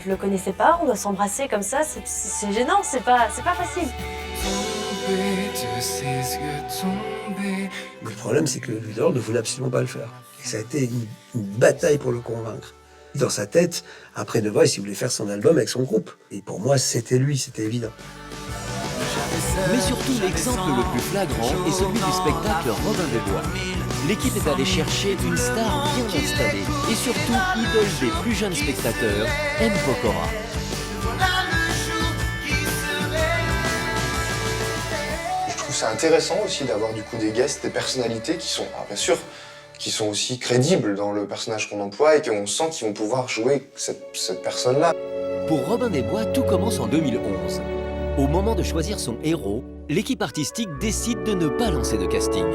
Speaker 12: je le connaissais pas, on doit s'embrasser comme ça, c'est gênant, c'est pas facile.
Speaker 8: Le problème, c'est que Louis Delord ne voulait absolument pas le faire. Et ça a été une bataille pour le convaincre. Dans sa tête, après The Voice, il voulait faire son album avec son groupe. Et pour moi, c'était lui, c'était évident.
Speaker 1: Mais surtout, l'exemple le plus flagrant est celui du spectacle Robin des Bois. L'équipe est allée chercher une star bien installée et surtout idole des plus jeunes spectateurs, M. Pokora.
Speaker 13: Je trouve ça intéressant aussi d'avoir du coup des guests, des personnalités qui sont, alors bien sûr, qui sont aussi crédibles dans le personnage qu'on emploie et qu'on sent qu'ils vont pouvoir jouer cette personne-là.
Speaker 1: Pour Robin des Bois, tout commence en 2011. Au moment de choisir son héros, l'équipe artistique décide de ne pas lancer de casting.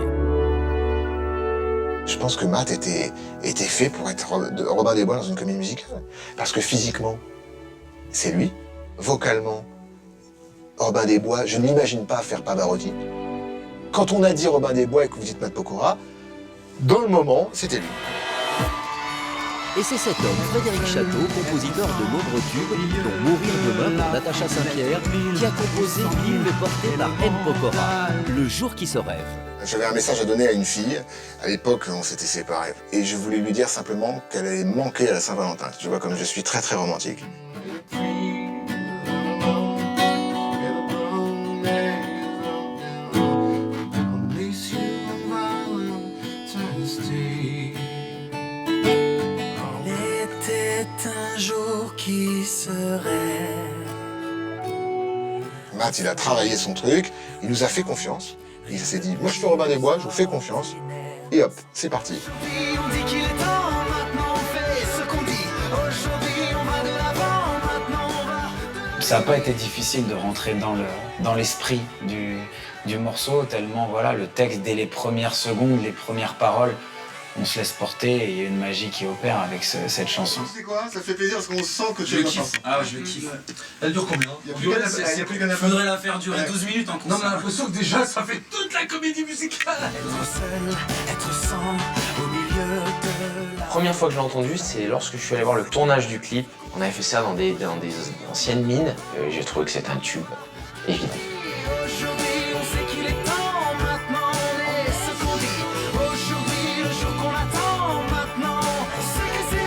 Speaker 13: Je pense que Matt était fait pour être Robin des Bois dans une comédie musicale. Parce que physiquement, c'est lui. Vocalement, Robin des Bois, je ne l'imagine pas faire Pavarotti. Quand on a dit Robin des Bois et que vous dites Matt Pokora, dans le moment, c'était lui.
Speaker 1: Et c'est cet homme, Frédéric Château, compositeur de nombreux tubes, dont Mourir demain pour Natacha Saint-Pierre, qui a composé l'hymne porté par M. Pokora, Le jour qui se rêve.
Speaker 13: J'avais un message à donner à une fille. À l'époque, on s'était séparés. Et je voulais lui dire simplement qu'elle allait manquer à la Saint-Valentin. Tu vois, comme je suis très très romantique. Matt, il a travaillé son truc, il nous a fait confiance. Il s'est dit, moi je suis Robin des Bois, je vous fais confiance. Et hop, c'est parti.
Speaker 6: On dit qu'il est temps, maintenant on fait ce qu'on dit. Aujourd'hui on va de l'avant, maintenant on va...
Speaker 3: Ça n'a pas été difficile de rentrer dans l'esprit du morceau, tellement voilà, le texte, dès les premières secondes, les premières paroles, on se laisse porter et il y a une magie qui opère avec cette chanson.
Speaker 6: Tu sais quoi, ça fait plaisir parce qu'on sent que tu
Speaker 7: Je
Speaker 6: es
Speaker 7: kiffe. Ah, je kiffe. Elle dure combien?
Speaker 6: Il
Speaker 7: faudrait la faire durer 12 minutes en concert.
Speaker 6: Non, mais
Speaker 7: on a l'impression que déjà ça fait toute la comédie musicale.
Speaker 6: Être seul, être sans, au milieu de la...
Speaker 2: Première fois que je l'ai entendu, c'est lorsque je suis allé voir le tournage du clip. On avait fait ça dans des anciennes mines. J'ai trouvé que c'était un tube, évident.
Speaker 6: Aujourd'hui on sait qu'il est temps, maintenant on est ce qu'on dit. Aujourd'hui le jour qu'on attend, maintenant on sait que c'est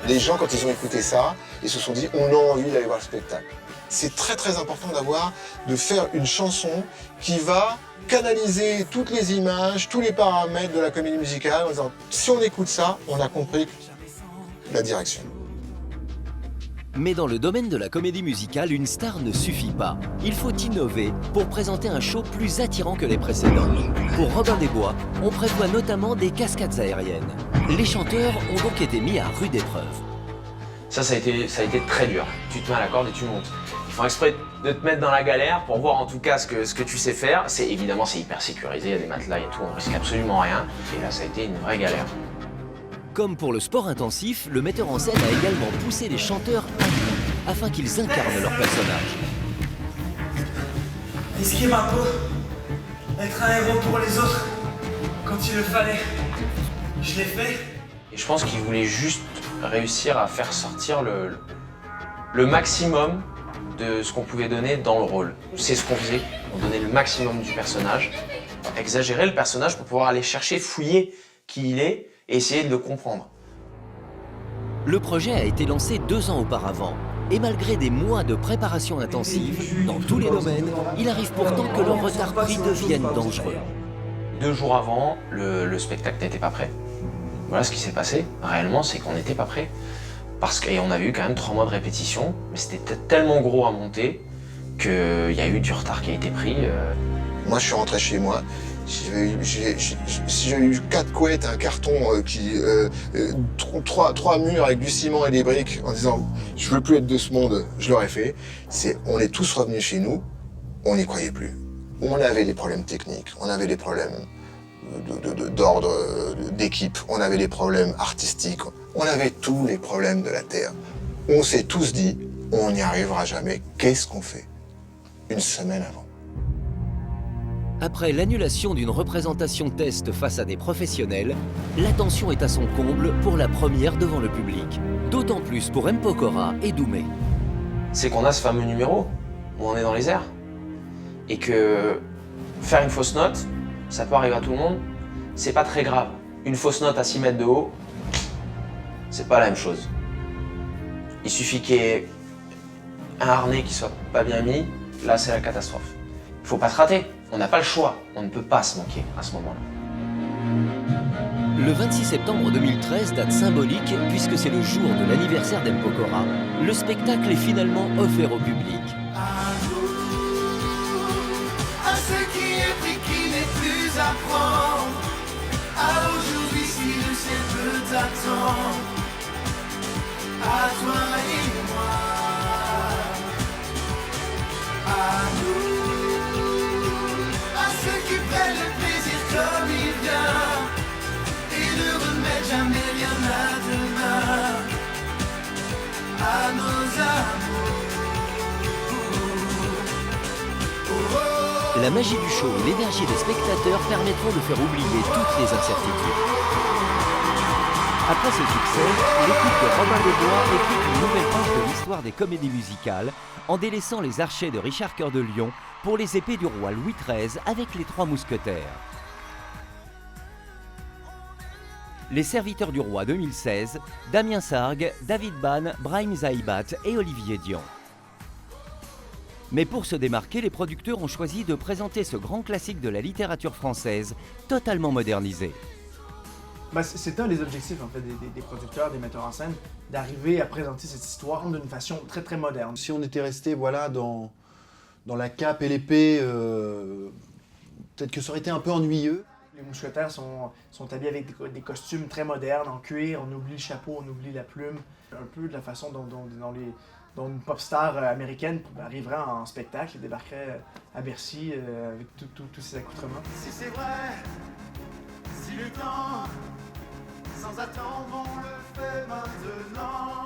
Speaker 6: lui.
Speaker 13: Les gens, quand ils ont écouté ça, ils se sont dit, on a envie d'aller voir le spectacle. C'est très très important de faire une chanson qui va canaliser toutes les images, tous les paramètres de la comédie musicale en disant, si on écoute ça, on a compris la direction.
Speaker 1: Mais dans le domaine de la comédie musicale, une star ne suffit pas. Il faut innover pour présenter un show plus attirant que les précédents. Pour Robin des Bois, on prévoit notamment des cascades aériennes. Les chanteurs ont donc été mis à rude épreuve.
Speaker 2: Ça a été très dur. Tu te mets à la corde et tu montes. Ils font exprès de te mettre dans la galère pour voir en tout cas ce que tu sais faire. Évidemment, c'est hyper sécurisé, il y a des matelas et tout, on risque absolument rien. Et là, ça a été une vraie galère.
Speaker 1: Comme pour le sport intensif, le metteur en scène a également poussé les chanteurs à bout afin qu'ils incarnent leur personnage.
Speaker 6: Risquer un peu, être un héros pour les autres, quand il le fallait, je l'ai fait.
Speaker 2: Et je pense qu'ils voulaient juste réussir à faire sortir le maximum de ce qu'on pouvait donner dans le rôle. C'est ce qu'on faisait, on donnait le maximum du personnage, exagérer le personnage pour pouvoir aller chercher, fouiller qui il est et essayer de le comprendre.
Speaker 1: Le projet a été lancé 2 ans auparavant. Et malgré des mois de préparation intensive, dans tous les domaines, il arrive pourtant que leur retard pris devienne dangereux.
Speaker 2: 2 jours avant, le spectacle n'était pas prêt. Voilà ce qui s'est passé, réellement, c'est qu'on n'était pas prêt. Et on avait eu quand même 3 mois de répétition, mais c'était tellement gros à monter qu'il y a eu du retard qui a été pris.
Speaker 13: Moi, je suis rentré chez moi. Si j'avais eu 4 couettes, un carton, 3 murs avec du ciment et des briques, en disant « je veux plus être de ce monde », je l'aurais fait. On est tous revenus chez nous, on n'y croyait plus. On avait des problèmes techniques, on avait des problèmes d'ordre, d'équipe, on avait des problèmes artistiques, on avait tous les problèmes de la Terre. On s'est tous dit « on n'y arrivera jamais, qu'est-ce qu'on fait ?» Une semaine avant.
Speaker 1: Après l'annulation d'une représentation test face à des professionnels, l'attention est à son comble pour la première devant le public. D'autant plus pour M. Pokora et Doumé.
Speaker 2: C'est qu'on a ce fameux numéro où on est dans les airs. Et que faire une fausse note, ça peut arriver à tout le monde, c'est pas très grave. Une fausse note à 6 mètres de haut, c'est pas la même chose. Il suffit qu'il y ait un harnais qui soit pas bien mis, là c'est la catastrophe. Il faut pas se rater. On n'a pas le choix, on ne peut pas se manquer à ce moment-là.
Speaker 1: Le 26 septembre 2013, date symbolique puisque c'est le jour de l'anniversaire d'M. Pokora, le spectacle est finalement offert au public.
Speaker 6: À ceux qui est pris, qui n'est plus nous apprendre à aujourd'hui si le ciel peut t'attendre. À toi et moi, à nous, à ceux qui prennent le plaisir comme il vient et ne remettent jamais rien à demain, à nos amours.
Speaker 1: La magie du show et l'énergie des spectateurs permettront de faire oublier toutes les incertitudes. Après ce succès, l'équipe de Robin des Bois écrit une nouvelle page de l'histoire des comédies musicales en délaissant les archets de Richard Cœur de Lion pour les épées du roi Louis XIII avec les Trois Mousquetaires. Les Serviteurs du Roi 2016, Damien Sargue, David Ban, Brahim Zaïbat et Olivier Dion. Mais pour se démarquer, les producteurs ont choisi de présenter ce grand classique de la littérature française, totalement modernisé.
Speaker 16: C'est un des objectifs en fait, des producteurs, des metteurs en scène, d'arriver à présenter cette histoire d'une façon très très moderne.
Speaker 9: Si on était resté voilà, dans la cape et l'épée, peut-être que ça aurait été un peu ennuyeux.
Speaker 16: Les mousquetaires sont habillés avec des costumes très modernes, en cuir, on oublie le chapeau, on oublie la plume. Un peu de la façon dont une pop star américaine arriverait en spectacle et débarquerait à Bercy avec tous ses accoutrements.
Speaker 6: Si c'est vrai, si le temps, sans attendre, on le fait maintenant.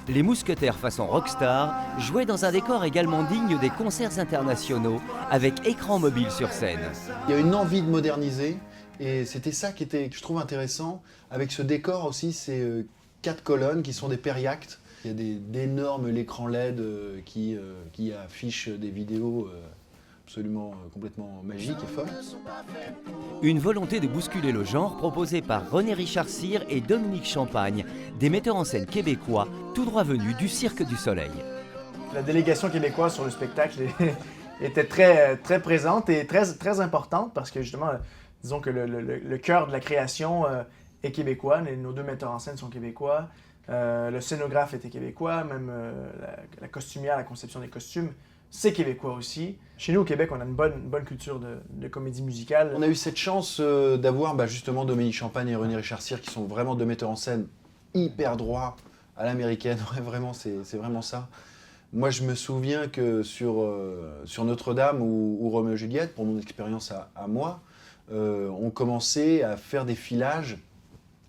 Speaker 1: Les Mousquetaires façon rockstar jouaient dans un décor également digne des concerts internationaux avec écran mobile sur scène.
Speaker 9: Il y a une envie de moderniser et c'était ça qui était, je trouve, intéressant. Avec ce décor aussi, ces 4 colonnes qui sont des périactes. Il y a d'énormes écrans LED qui affichent des vidéos absolument complètement magiques et folles.
Speaker 1: Une volonté de bousculer le genre proposée par René Richard Cyr et Dominique Champagne, des metteurs en scène québécois tout droit venus du Cirque du Soleil.
Speaker 16: La délégation québécoise sur le spectacle était très, très présente et très importante parce que justement, disons que le cœur de la création est québécois, nos 2 metteurs en scène sont québécois. Le scénographe était québécois, même la costumière, la conception des costumes, c'est québécois aussi. Chez nous au Québec, on a une bonne culture de comédie musicale.
Speaker 9: On a eu cette chance d'avoir justement Dominique Champagne et René Richard Cyr qui sont vraiment 2 metteurs en scène hyper droits à l'américaine. Ouais, vraiment, c'est vraiment ça. Moi, je me souviens que sur Notre-Dame ou Roméo et Juliette, pour mon expérience à moi, on commençait à faire des filages.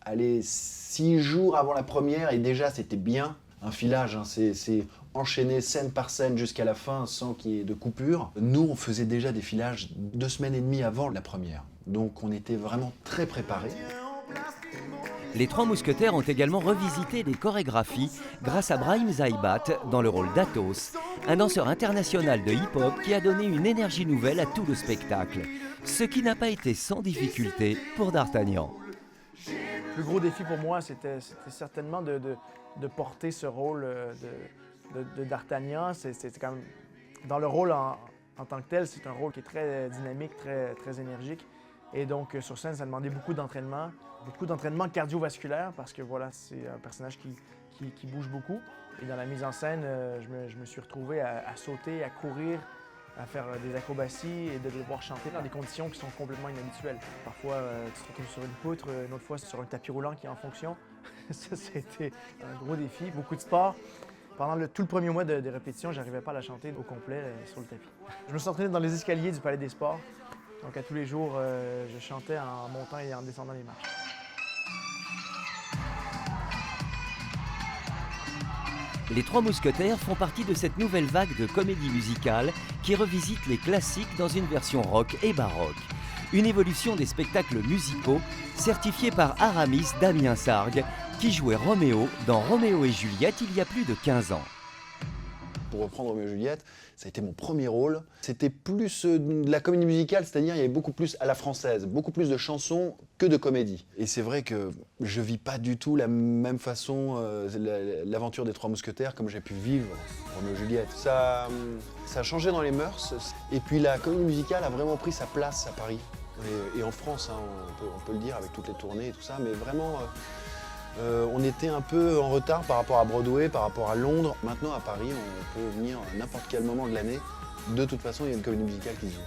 Speaker 9: Allez, 6 jours avant la première et déjà c'était bien. Un filage, hein, c'est enchaîner scène par scène jusqu'à la fin sans qu'il y ait de coupure. Nous, on faisait déjà des filages 2 semaines et demie avant la première. Donc on était vraiment très préparés.
Speaker 1: Les Trois Mousquetaires ont également revisité les chorégraphies grâce à Brahim Zaïbat dans le rôle d'Athos, un danseur international de hip-hop qui a donné une énergie nouvelle à tout le spectacle, ce qui n'a pas été sans difficulté pour D'Artagnan.
Speaker 16: Le plus gros défi pour moi, c'était certainement de porter ce rôle de D'Artagnan. C'est quand même, dans le rôle en tant que tel, c'est un rôle qui est très dynamique, très énergique. Et donc, sur scène, ça demandait beaucoup d'entraînement cardiovasculaire parce que voilà, c'est un personnage qui bouge beaucoup. Et dans la mise en scène, je me suis retrouvé à sauter, à courir, à faire des acrobaties et de devoir chanter dans des conditions qui sont complètement inhabituelles. Parfois, tu te retrouves sur une poutre, une autre fois sur un tapis roulant qui est en fonction. Ça, c'était un gros défi, beaucoup de sport. Pendant tout le premier mois de répétition, je n'arrivais pas à la chanter au complet sur le tapis. Je me suis entraîné dans les escaliers du Palais des Sports. Donc à tous les jours, je chantais en montant et en descendant les marches.
Speaker 1: Les Trois Mousquetaires font partie de cette nouvelle vague de comédie musicale qui revisite les classiques dans une version rock et baroque. Une évolution des spectacles musicaux certifiée par Aramis Damien Sargue qui jouait Roméo dans Roméo et Juliette il y a plus de 15 ans.
Speaker 9: Pour reprendre Roméo et Juliette, ça a été mon premier rôle. C'était plus de la comédie musicale, c'est-à-dire il y avait beaucoup plus à la française, beaucoup plus de chansons que de comédie. Et c'est vrai que je vis pas du tout la même façon l'aventure des Trois Mousquetaires comme j'ai pu vivre Roméo et Juliette. Ça a changé dans les mœurs. Et puis la comédie musicale a vraiment pris sa place à Paris. Et en France, hein, on peut le dire avec toutes les tournées et tout ça, mais vraiment... on était un peu en retard par rapport à Broadway, par rapport à Londres. Maintenant, à Paris, on peut venir à n'importe quel moment de l'année. De toute façon, il y a une comédie musicale qui se joue.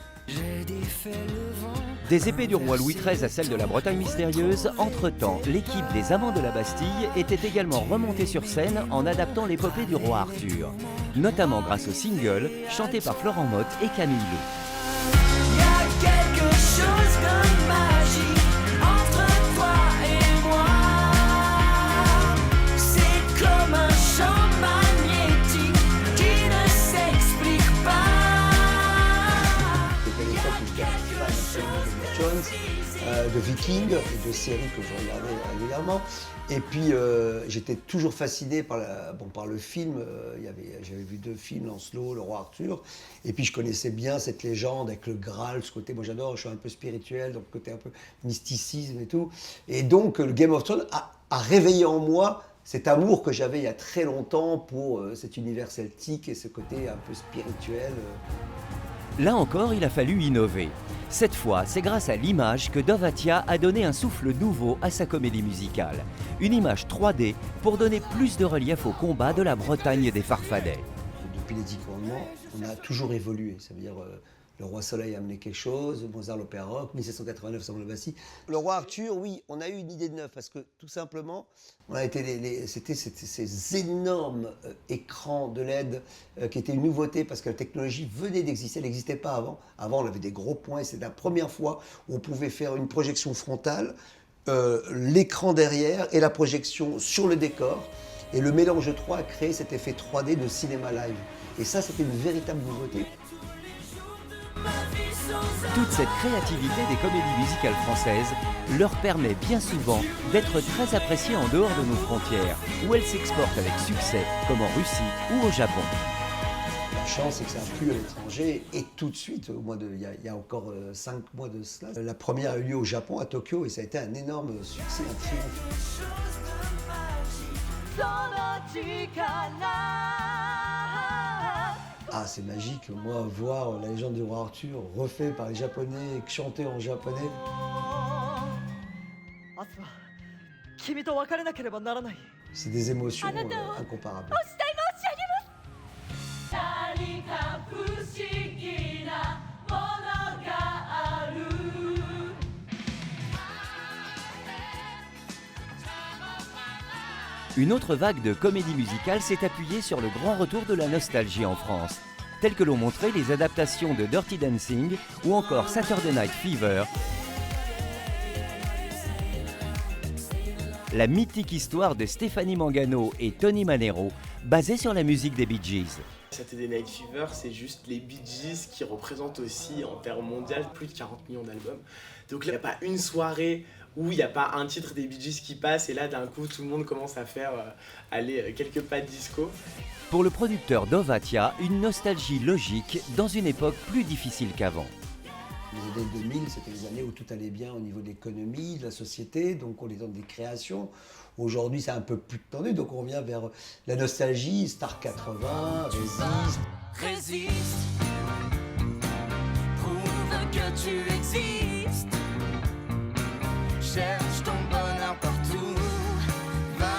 Speaker 1: Des épées du roi Louis XIII à celles de la Bretagne mystérieuse, entre-temps, l'équipe des Amants de la Bastille était également remontée sur scène en adaptant l'épopée du roi Arthur, notamment grâce au single chanté par Florent Mott et Camille Lou.
Speaker 6: Y a quelque chose de magique entre toi et moi. C'est comme un champ magnétique qui ne s'explique pas.
Speaker 8: C'était l'époque où j'étais fan de Jones, de Vikings et de séries que je regardais régulièrement. Et puis j'étais toujours fasciné par, par le film. J'avais vu 2 films, Lancelot, Le Roi Arthur. Et puis je connaissais bien cette légende avec le Graal, ce côté, moi j'adore, je suis un peu spirituel, donc côté un peu mysticisme et tout. Et donc le Game of Thrones a réveillé en moi cet amour que j'avais il y a très longtemps pour cet univers celtique et ce côté un peu spirituel.
Speaker 1: Là encore, il a fallu innover. Cette fois, c'est grâce à l'image que Dovatia a donné un souffle nouveau à sa comédie musicale. Une image 3D pour donner plus de relief au combat de la Bretagne des Farfadets.
Speaker 8: Depuis les 10 commandements, on a toujours évolué. Ça veut dire le Roi Soleil a amené quelque chose, Mozart l'Opéra Rock, 1789 Samuel Bassi. Le Roi Arthur, oui, on a eu une idée de neuf parce que tout simplement, on a été c'était ces énormes écrans de LED qui étaient une nouveauté parce que la technologie venait d'exister, elle n'existait pas avant. Avant, on avait des gros points et c'était la première fois où on pouvait faire une projection frontale, l'écran derrière et la projection sur le décor. Et le mélange de trois a créé cet effet 3D de cinéma live. Et ça, c'était une véritable nouveauté.
Speaker 1: Toute cette créativité des comédies musicales françaises leur permet bien souvent d'être très appréciées en dehors de nos frontières, où elles s'exportent avec succès, comme en Russie ou au Japon.
Speaker 8: La chance, c'est que ça a plu à l'étranger et tout de suite, il y a encore 5 mois de cela, la première a eu lieu au Japon, à Tokyo, et ça a été un énorme succès, un triomphe. Ah, c'est magique, moi, voir la légende du roi Arthur refait par les Japonais, chanté en japonais. C'est des émotions incomparables.
Speaker 1: Une autre vague de comédie musicale s'est appuyée sur le grand retour de la nostalgie en France, telles que l'ont montré les adaptations de Dirty Dancing ou encore Saturday Night Fever, la mythique histoire de Stéphanie Mangano et Tony Manero, basée sur la musique des Bee Gees.
Speaker 11: Saturday Night Fever, c'est juste les Bee Gees qui représentent aussi en termes mondiaux plus de 40 millions d'albums. Donc là, il n'y a pas une soirée où il n'y a pas un titre des Bee Gees qui passe et là d'un coup tout le monde commence à faire quelques pas de disco.
Speaker 1: Pour le producteur Dovatia, une nostalgie logique dans une époque plus difficile qu'avant.
Speaker 8: Les années 2000, c'était les années où tout allait bien au niveau de l'économie, de la société, donc on est dans des créations. Aujourd'hui, c'est un peu plus tendu, donc on revient vers la nostalgie, Star 80, Résiste.
Speaker 6: Résiste, prouve que tu existes. Cherche ton bonheur partout, va,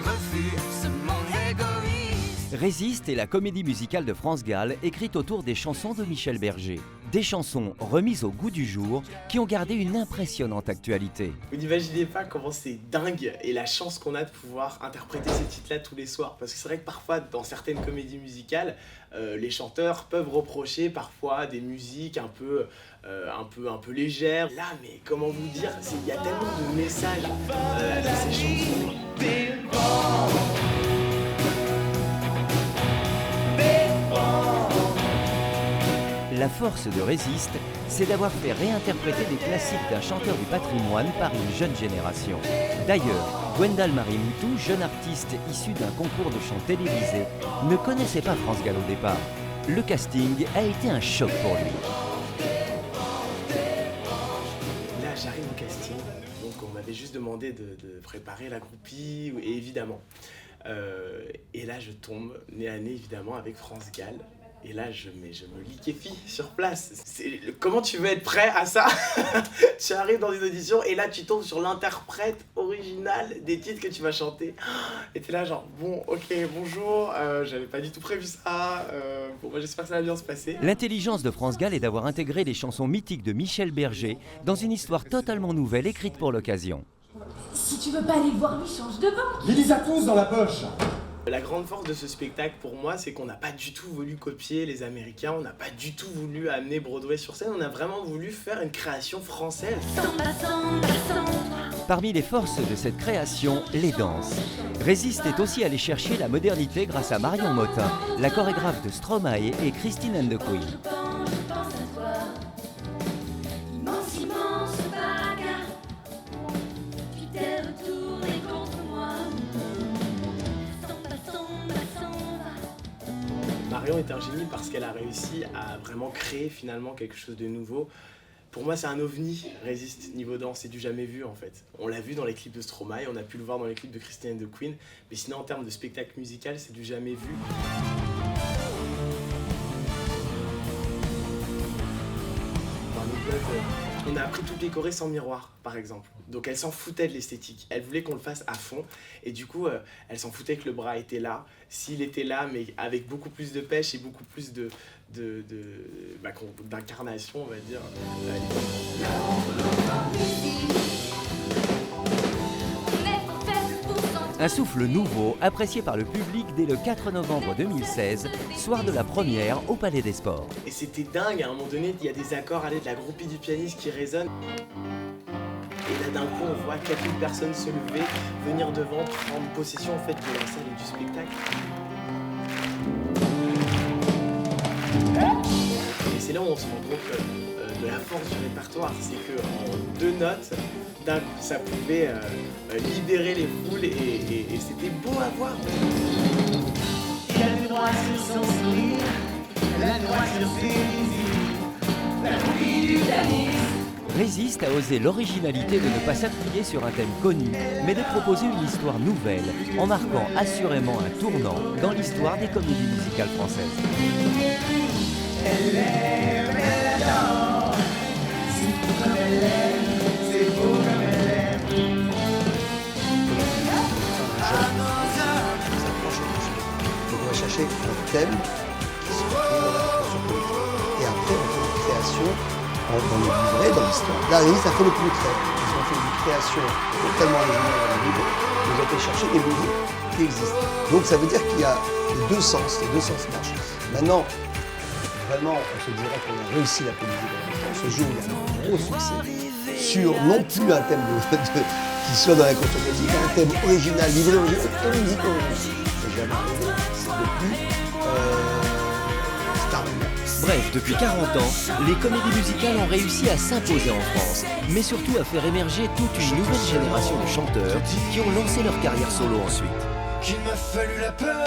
Speaker 6: refuse ce monde égoïste.
Speaker 1: Résiste est la comédie musicale de France Gall, écrite autour des chansons de Michel Berger. Des chansons remises au goût du jour qui ont gardé une impressionnante actualité.
Speaker 11: Vous n'imaginez pas comment c'est dingue et la chance qu'on a de pouvoir interpréter ces titres-là tous les soirs. Parce que c'est vrai que parfois, dans certaines comédies musicales, les chanteurs peuvent reprocher parfois des musiques un peu légères. Là, mais comment vous dire, il y a tellement de messages dans ces chansons.
Speaker 1: La force de Résiste, c'est d'avoir fait réinterpréter des classiques d'un chanteur du patrimoine par une jeune génération. D'ailleurs, Gwendal Marie-Moutou, jeune artiste issu d'un concours de chant télévisé, ne connaissait pas France Gall au départ. Le casting a été un choc pour lui.
Speaker 11: Là, j'arrive au casting, donc on m'avait juste demandé de préparer la groupie, et évidemment. Et là, je tombe nez à nez, évidemment, avec France Gall. Et là, je me liquéfie sur place. Comment tu veux être prêt à ça? Tu arrives dans une audition et là, tu tombes sur l'interprète original des titres que tu vas chanter. Et t'es là genre, bon, ok, bonjour, j'avais pas du tout prévu ça. Bon, bah, j'espère que ça va bien se passer.
Speaker 1: L'intelligence de France Gall est d'avoir intégré les chansons mythiques de Michel Berger dans une histoire totalement nouvelle écrite pour l'occasion.
Speaker 14: Si tu veux pas aller voir lui, change de banque.
Speaker 4: Il les a tous dans la poche.
Speaker 11: La grande force de ce spectacle pour moi, c'est qu'on n'a pas du tout voulu copier les Américains, on n'a pas du tout voulu amener Broadway sur scène, on a vraiment voulu faire une création française.
Speaker 1: Parmi les forces de cette création, les danses. Résiste est aussi allé chercher la modernité grâce à Marion Motin, la chorégraphe de Stromae et Christine and the Queen.
Speaker 11: Marion est un génie parce qu'elle a réussi à vraiment créer finalement quelque chose de nouveau. Pour moi, c'est un ovni, Résiste, niveau danse, c'est du jamais vu en fait. On l'a vu dans les clips de Stromae, on a pu le voir dans les clips de Christine and the Queen, mais sinon en termes de spectacle musical, c'est du jamais vu. On a appris toutes les chorés sans miroir, par exemple. Donc elle s'en foutait de l'esthétique. Elle voulait qu'on le fasse à fond. Et du coup, elle s'en foutait que le bras était là. S'il était là, mais avec beaucoup plus de pêche et beaucoup plus d'incarnation, on va dire.
Speaker 1: Un souffle nouveau, apprécié par le public dès le 4 novembre 2016, soir de la première au Palais des Sports.
Speaker 11: Et c'était dingue, à un moment donné, il y a des accords de la groupie du pianiste qui résonnent. Et là d'un coup, on voit 4000 personnes se lever, venir devant, prendre possession en fait de la salle et du spectacle. Et c'est là où on se rend compte de la force du répertoire, c'est qu'en 2 notes, d'un coup, ça pouvait libérer les foules et c'était beau à voir.
Speaker 6: Il a le droit sur son sourire, la droite sur ses visites, la pluie du pianiste.
Speaker 1: Résiste a osé l'originalité de ne pas s'appuyer sur un thème connu, mais de proposer une histoire nouvelle, en marquant assurément un tournant dans l'histoire des comédies musicales françaises.
Speaker 6: Elle aime, elle adore, c'est beau comme elle aime, c'est beau comme elle aime.
Speaker 8: Il faut qu'on va chercher un thème qui se retrouve dans la création politique. Et après, on fait une création dans le livret, dans l'histoire. Là, ça fait le contraire. Ils ont fait une création totalement originale dans le livre. Ils ont été chercher des musiques qui existent. Donc ça veut dire qu'il y a les deux sens marchent. Maintenant, vraiment, on se dirait qu'on a réussi la comédie dans ce jour, il y a un gros succès sur non plus un thème qui soit dans la contre-musique, un thème original, livré original, et musique originale. C'est jamais arrivé. Depuis Star Wars.
Speaker 1: Bref, depuis 40 ans, les comédies musicales ont réussi à s'imposer en France, mais surtout à faire émerger toute une nouvelle génération de chanteurs qui ont lancé leur carrière solo ensuite.
Speaker 6: Qu'il m'a fallu la peur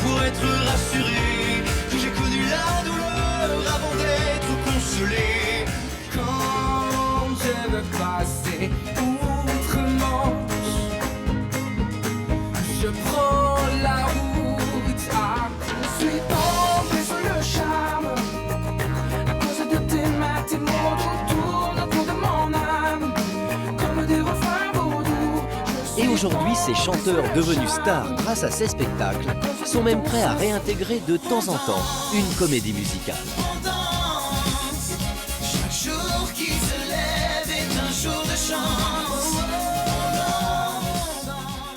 Speaker 6: pour être rassuré, que j'ai connu la douleur avant d'être consolé. Quand je veux passer outre-Manche, je prends la route à je suis tombé sous le charme à cause de tes mains, tes mots tournent autour de mon âme comme des refrains vaudous.
Speaker 1: Et aujourd'hui, ces chanteurs devenus stars grâce à ces spectacles sont même prêts à réintégrer de temps en temps une comédie musicale.
Speaker 6: Chaque jour qui se lève est un jour de chance.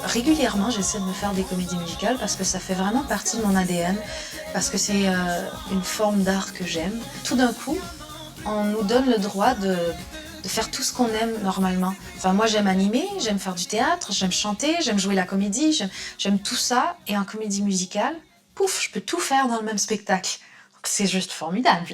Speaker 15: Régulièrement, j'essaie de me faire des comédies musicales parce que ça fait vraiment partie de mon ADN, parce que c'est une forme d'art que j'aime. Tout d'un coup, on nous donne le droit de faire tout ce qu'on aime normalement. Enfin, moi, j'aime animer, j'aime faire du théâtre, j'aime chanter, j'aime jouer la comédie, j'aime tout ça. Et en comédie musicale, pouf, je peux tout faire dans le même spectacle. Donc c'est juste formidable.